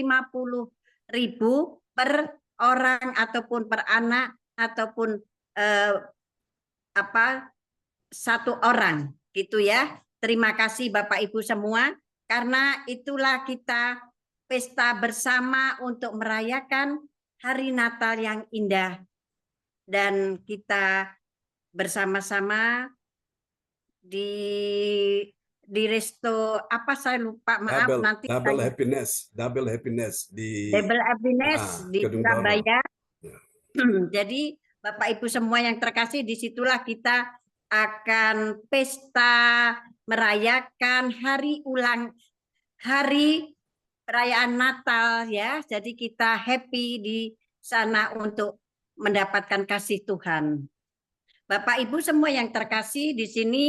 per orang ataupun per anak ataupun satu orang gitu ya. Terima kasih Bapak Ibu semua, karena itulah kita pesta bersama untuk merayakan hari Natal yang indah, dan kita bersama-sama di resto saya lupa, maaf, double happiness di Surabaya. Jadi Bapak Ibu semua yang terkasih, disitulah kita akan pesta merayakan hari perayaan Natal ya. Jadi kita happy di sana untuk mendapatkan kasih Tuhan. Bapak Ibu semua yang terkasih, di sini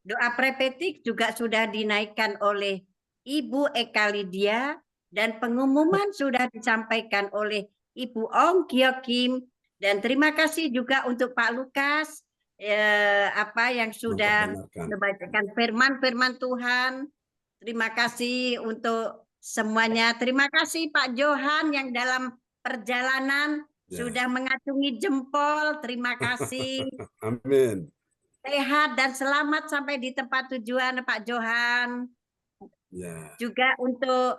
doa prepetik juga sudah dinaikkan oleh Ibu Eka Lydia, dan pengumuman sudah disampaikan oleh Ibu Ong Gio Kim, dan terima kasih juga untuk Pak Lukas yang sudah membacakan firman Tuhan. Terima kasih untuk semuanya. Terima kasih Pak Johan yang dalam perjalanan sudah mengacungi jempol. Terima kasih. Amin. Sehat dan selamat sampai di tempat tujuan Pak Johan. Juga untuk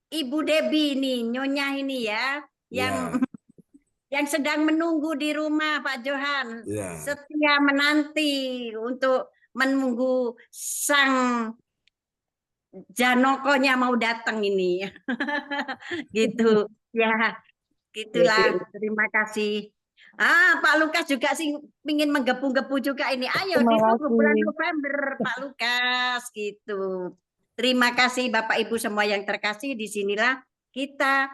Ibu Debbie ini, Nyonya ini ya, yang sedang menunggu di rumah Pak Johan, setia menanti untuk menunggu sang Janokonya mau datang ini. Gitu ya, gitulah. Terima kasih. Pak Lukas juga sih ingin menggebu-gebu juga ini. Ayo ditunggu bulan November Pak Lukas gitu. Terima kasih Bapak Ibu semua yang terkasih. Disinilah kita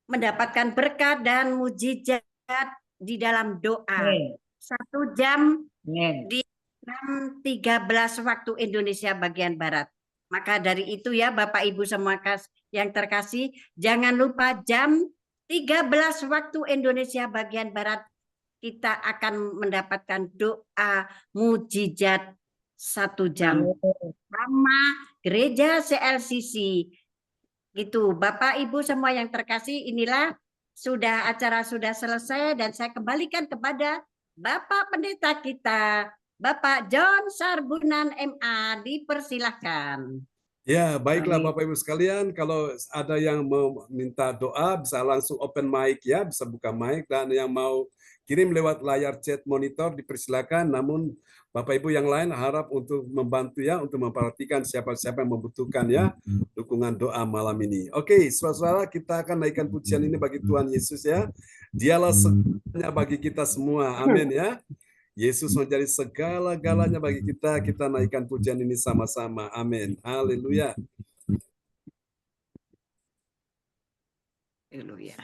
mendapatkan berkat dan mujizat di dalam doa. 1 jam di jam 13 waktu Indonesia bagian Barat. Maka dari itu ya Bapak Ibu semua yang terkasih, jangan lupa jam 13 waktu Indonesia bagian Barat kita akan mendapatkan doa mujizat 1 jam sama gereja CLCC. Gitu, Bapak Ibu semua yang terkasih, inilah acara sudah selesai dan saya kembalikan kepada Bapak Pendeta kita, Bapak John Sarbunan MA, dipersilahkan. Ya, baiklah Bapak Ibu sekalian, kalau ada yang mau minta doa bisa langsung open mic ya, bisa buka mic, dan yang mau kirim lewat layar chat monitor dipersilakan. Namun Bapak Ibu yang lain harap untuk membantu ya, untuk memperhatikan siapa-siapa yang membutuhkan ya dukungan doa malam ini. Oke, saudara-saudara, kita akan naikkan pujian ini bagi Tuhan Yesus ya. Dialah segalanya bagi kita semua. Amin ya. Yesus menjadi segala-galanya bagi kita. Kita naikkan pujian ini sama-sama. Amin. Haleluya. Haleluya.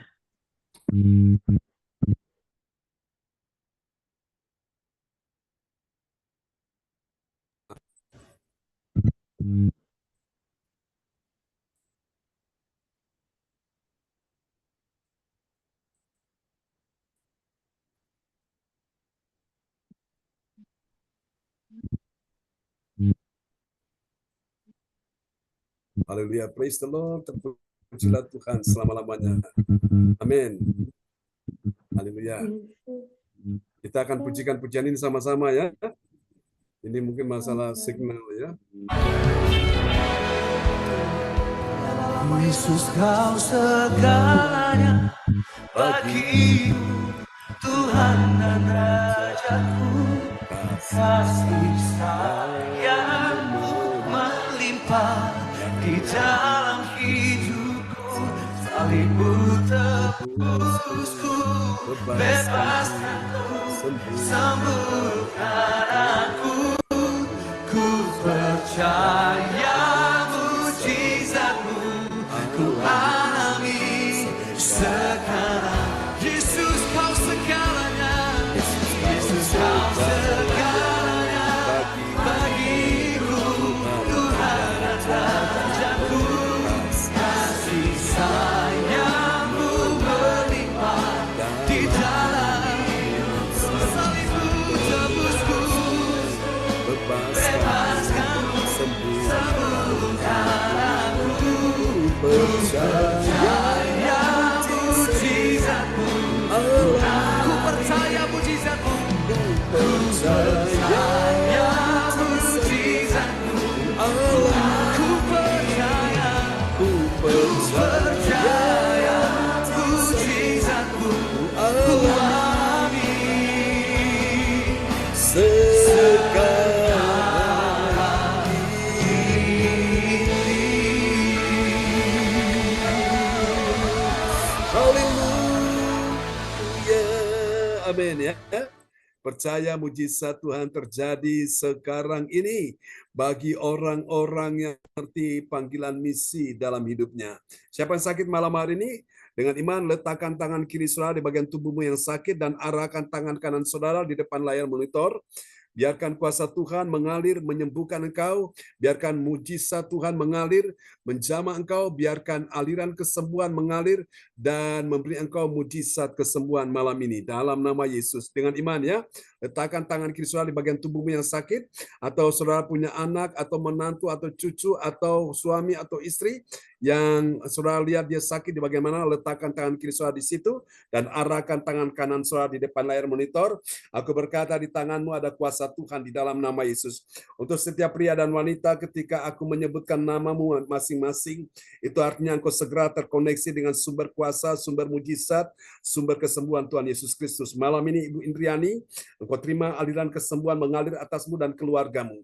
Haleluya, praise the Lord. Terpujilah Tuhan selama-lamanya. Amin. Haleluya. Kita akan pujikan pujian ini sama-sama ya. Ini mungkin masalah signal ya. Yesus kau segalanya bagiku, Tuhan dan Rajaku. Kasih sayangmu melimpah di dalam hidupku. Salibmu tebusku, bebaskanku, sembuhkan aku. Ku percaya mujizatmu, ku alami sekarang. Yesus kau segalanya, Yesus kau segalanya bagiku, Tuhan dan Rajaku. Kasih sayangmu melimpah di dalam hidupku. Salibmu tebusku, bebaskanku, sembuhkan aku. Percaya mujizatmu, ku percaya mujizatmu, ku percaya mujizatmu, ku percaya mujizatmu, ku alami sekarang ini. Haleluya. Amin ya. Percaya mujizat Tuhan terjadi sekarang ini bagi orang-orang yang mengerti panggilan misi dalam hidupnya. Siapa yang sakit malam hari ini? Dengan iman, letakkan tangan kiri saudara di bagian tubuhmu yang sakit dan arahkan tangan kanan saudara di depan layar monitor. Biarkan kuasa Tuhan mengalir, menyembuhkan engkau. Biarkan mujizat Tuhan mengalir, menjamah engkau. Biarkan aliran kesembuhan mengalir dan memberi engkau mujizat kesembuhan malam ini. Dalam nama Yesus. Dengan iman ya, letakkan tangan kiri saudara di bagian tubuhmu yang sakit, atau saudara punya anak, atau menantu, atau cucu, atau suami, atau istri, yang saudara lihat dia sakit di bagian mana, letakkan tangan kiri saudara di situ, dan arahkan tangan kanan saudara di depan layar monitor. Aku berkata di tanganmu ada kuasa Tuhan di dalam nama Yesus. Untuk setiap pria dan wanita, ketika aku menyebutkan namamu masing-masing, itu artinya engkau segera terkoneksi dengan sumber kuasa, sumber mujizat, sumber kesembuhan Tuhan Yesus Kristus. Malam ini Ibu Indriani, engkau terima aliran kesembuhan mengalir atasmu dan keluargamu.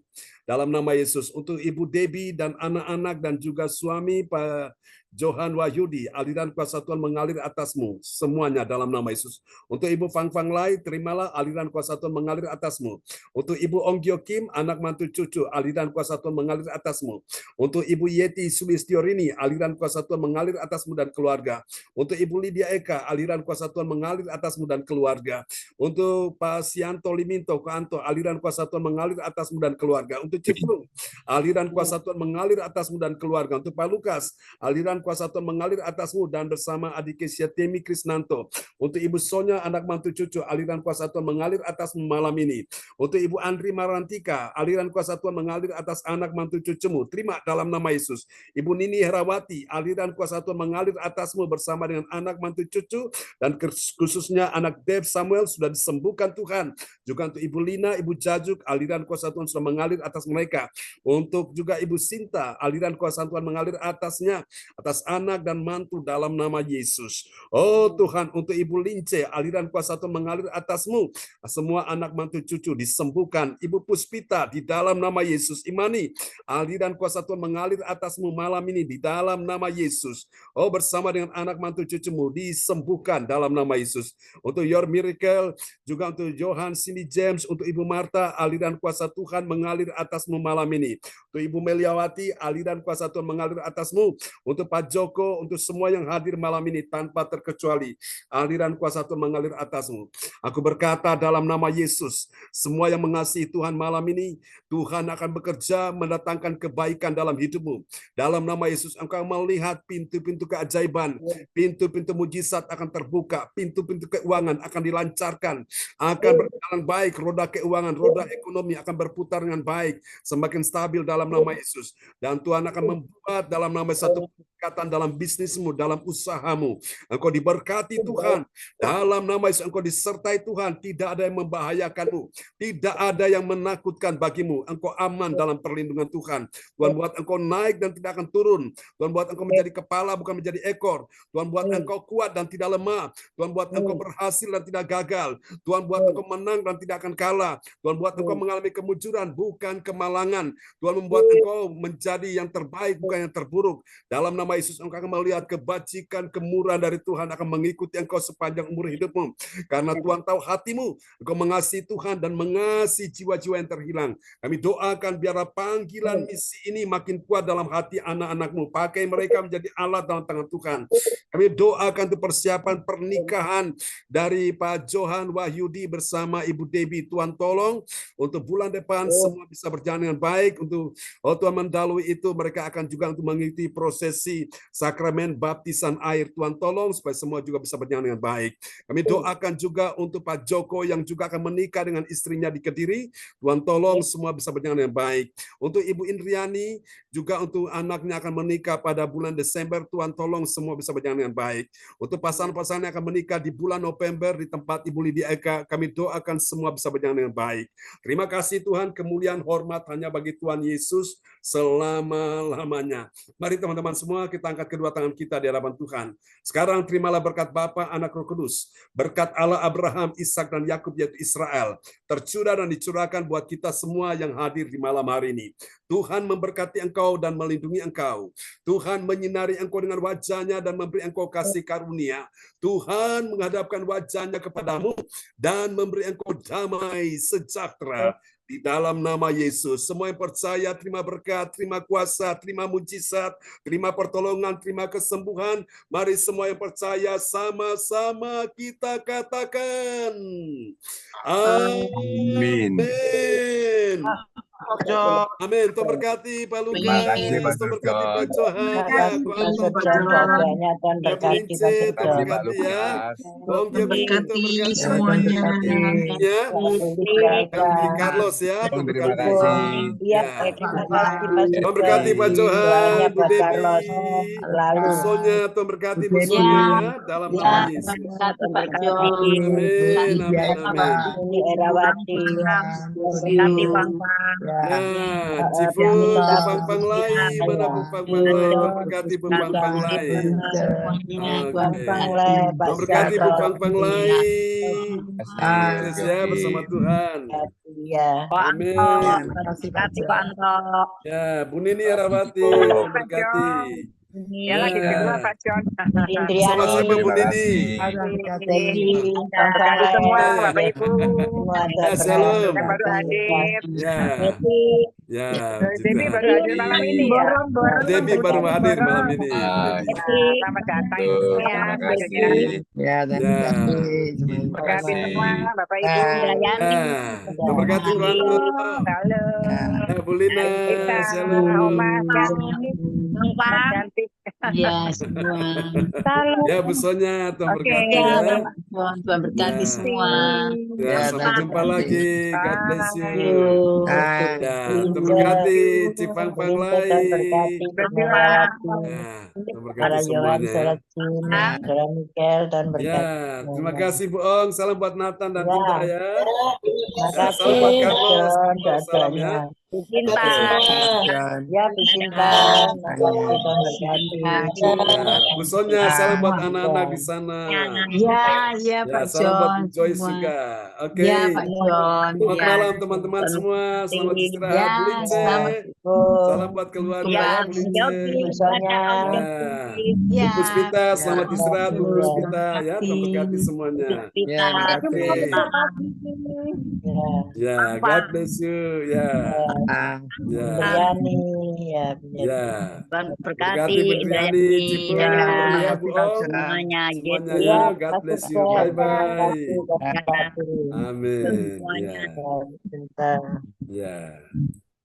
Dalam nama Yesus. Untuk Ibu Debbie dan anak-anak dan juga suami Pak Johan Wahyudi, aliran kuasa Tuhan mengalir atasmu. Semuanya dalam nama Yesus. Untuk Ibu Fang Fang Lai, terimalah aliran kuasa Tuhan mengalir atasmu. Untuk Ibu Onggyo Kim, anak mantu cucu, aliran kuasa Tuhan mengalir atasmu. Untuk Ibu Yeti Sulistiorini, aliran kuasa Tuhan mengalir atasmu dan keluarga. Untuk Ibu Lydia Eka, aliran kuasa Tuhan mengalir atasmu dan keluarga. Untuk Pak Sianto Liminto Koanto, aliran kuasa Tuhan mengalir atasmu dan keluarga. Untuk Ciplung, aliran kuasa Tuhan mengalir atasmu dan keluarga. Untuk Pak Lukas, aliran kuasa Tuhan mengalir atasmu dan bersama adik Temi Krisnanto. Untuk Ibu Sonya, anak mantu cucu, aliran kuasa Tuhan mengalir atasmu malam ini. Untuk Ibu Andri Marantika, aliran kuasa Tuhan mengalir atas anak mantu cucumu. Terima dalam nama Yesus. Ibu Nini Herawati, aliran kuasa Tuhan mengalir atasmu bersama dengan anak mantu cucu, dan khususnya anak Dave Samuel sudah disembuhkan Tuhan. Juga untuk Ibu Lina, Ibu Jajuk, aliran kuasa Tuhan sudah mengalir atas mereka. Untuk juga Ibu Sinta, aliran kuasa Tuhan mengalir atasnya, atas anak dan mantu dalam nama Yesus. Oh Tuhan, untuk Ibu Lince, aliran kuasa Tuhan mengalir atasmu. Semua anak mantu cucu disembuhkan. Ibu Puspita, di dalam nama Yesus. Imani, aliran kuasa Tuhan mengalir atasmu malam ini di dalam nama Yesus. Oh, bersama dengan anak mantu cucumu disembuhkan dalam nama Yesus. Untuk Your Miracle, juga untuk Johan Cindy James, untuk Ibu Marta, aliran kuasa Tuhan mengalir atasmu malam ini. Untuk Ibu Meliawati, aliran kuasa Tuhan mengalir atasmu. Untuk Pak Joko, untuk semua yang hadir malam ini tanpa terkecuali, aliran kuasa Tuhan mengalir atasmu. Aku berkata dalam nama Yesus, semua yang mengasihi Tuhan malam ini, Tuhan akan bekerja mendatangkan kebaikan dalam hidupmu. Dalam nama Yesus, engkau melihat pintu-pintu keajaiban, pintu-pintu mujizat akan terbuka, pintu-pintu keuangan akan dilancarkan, akan berjalan baik, roda keuangan, roda ekonomi akan berputar dengan baik, semakin stabil dalam nama Yesus. Dan Tuhan akan membuat dalam nama satu kekatan dalam bisnismu, dalam usahamu. Engkau diberkati Tuhan. Dalam nama Yesus engkau disertai Tuhan. Tidak ada yang membahayakanmu. Tidak ada yang menakutkan bagimu. Engkau aman dalam perlindungan Tuhan. Tuhan buat engkau naik dan tidak akan turun. Tuhan buat engkau menjadi kepala bukan menjadi ekor. Tuhan buat engkau kuat dan tidak lemah. Tuhan buat engkau berhasil dan tidak gagal. Tuhan buat engkau menang dan tidak akan kalah. Tuhan buat engkau mengalami kemunculan bukan kemalangan. Tuhan membuat engkau menjadi yang terbaik bukan yang terburuk. Dalam nama Yesus engkau akan melihat kebajikan, kemurahan dari Tuhan akan mengikuti engkau sepanjang umur hidupmu. Karena Tuhan tahu hatimu, engkau mengasihi Tuhan dan mengasihi jiwa-jiwa yang terhilang. Kami doakan biarlah panggilan misi ini makin kuat dalam hati anak-anakmu. Pakai mereka menjadi alat dalam tangan Tuhan. Kami doakan untuk persiapan pernikahan dari Pak Johan Wahyudi bersama Ibu Debbie. Tuhan tolong untuk bulan depan semua bisa berjalan dengan baik. Untuk Tuhan mendalui itu, mereka akan juga untuk mengikuti prosesi sakramen baptisan air. Tuhan tolong supaya semua juga bisa berjalan dengan baik. Kami doakan juga untuk Pak Joko yang juga akan menikah dengan istrinya di Kediri. Tuhan tolong semua bisa berjalan dengan baik. Untuk Ibu Indriani juga untuk anaknya akan menikah pada bulan Desember. Tuhan tolong semua bisa berjalan dengan baik. Untuk pasangan-pasangan yang akan menikah di bulan November di tempat Ibu Lydia Eka, kami doakan semua bisa berjalan dengan baik. Terima kasih Tuhan, kemuliaan hormat hanya bagi Tuhan Yesus selama-lamanya. Mari teman-teman semua kita angkat kedua tangan kita di hadapan Tuhan. Sekarang terimalah berkat Bapa, Anak, Roh Kudus. Berkat Allah Abraham, Ishak dan Yakub yaitu Israel. Tercurah dan dicurahkan buat kita semua yang hadir di malam hari ini. Tuhan memberkati engkau dan melindungi engkau. Tuhan menyinari engkau dengan wajahnya dan memberi engkau kasih karunia. Tuhan menghadapkan wajahnya kepadamu dan memberi engkau damai sejahtera Di dalam nama Yesus, semua yang percaya terima berkat, terima kuasa, terima mujizat, terima pertolongan, terima kesembuhan. Mari semua yang percaya sama-sama kita katakan. Amin. Amin. Tuhan berkati Pak Lukas. Tuhan berkati Pak Johan. Tuhan berkati Tuhan berkati ya. Bang Kevin, Tuhan berkati semuanya. Ya. Carlos ya. Tuhan berkati. Iya, terima kasih Pak Tuhan berkati Pak Johan, Bu Devi. Lalu Busonya, Tuhan berkati Busonya ya. Dalam nama Yesus. Amin. Amin. ini Erawati, Nah, Cifu, Bupang Panglai, mana Bupang Panglai? Tuhan berkati Bupang Panglai. Tuhan berkati Bupang Panglai. Sukses ya bersama Tuhan. Amin. Ya, Bu Nini Erawati, Tuhan berkati. Ya, lagi kedua Pak John. Sama-sama Bu Nini. Semua Bapak Ibu. Ya, salam. Yang baru hadir. Ya. Ya, Debbie baru hadir malam ini ya. Debbie baru hadir malam ini. Selamat datang ya. Ya, terima kasih. Terima kasih semua Bapak Ibu. Terima kasih Tuanku. Halo. Bu Lina, salam. Oma, cantik. Ya, semua. Ya, Bu Sonya, Tuhan berkati Ya, ya. Tuhan berkati semua. Ya, sampai jumpa lagi. God bless you. Ya, Tuhan berkati Cipang Panglai. Ya, Tuhan berkati semuanya. Ya, terima kasih Bu Ong. Salam buat Nathan dan Dinda ya. Salam buat Carlos. Salam ya. Cinta, ya Cinta, Bu Sonya, salam buat anak-anak di sana. Ya, Pak salam buat Bu John. Joyce Semua. juga. Oke. Ya, Pak John. Selamat Ya. malam teman-teman semua. Selamat istirahat. Ya, Bu Lince. selamat. Salam buat keluarga ya, Bu Lince. Ya. Bu Puspita, selamat istirahat Bu Puspita ya. Tuhan berkati semuanya. Ya, terima Oke. kasih. Ya, God bless you. Ya. Ya. Ya. Berkati Indriani, Cipu, ya Bu Om. semuanya Semuanya ya. God bless you. Bye bye. Amin. Ya. Ya.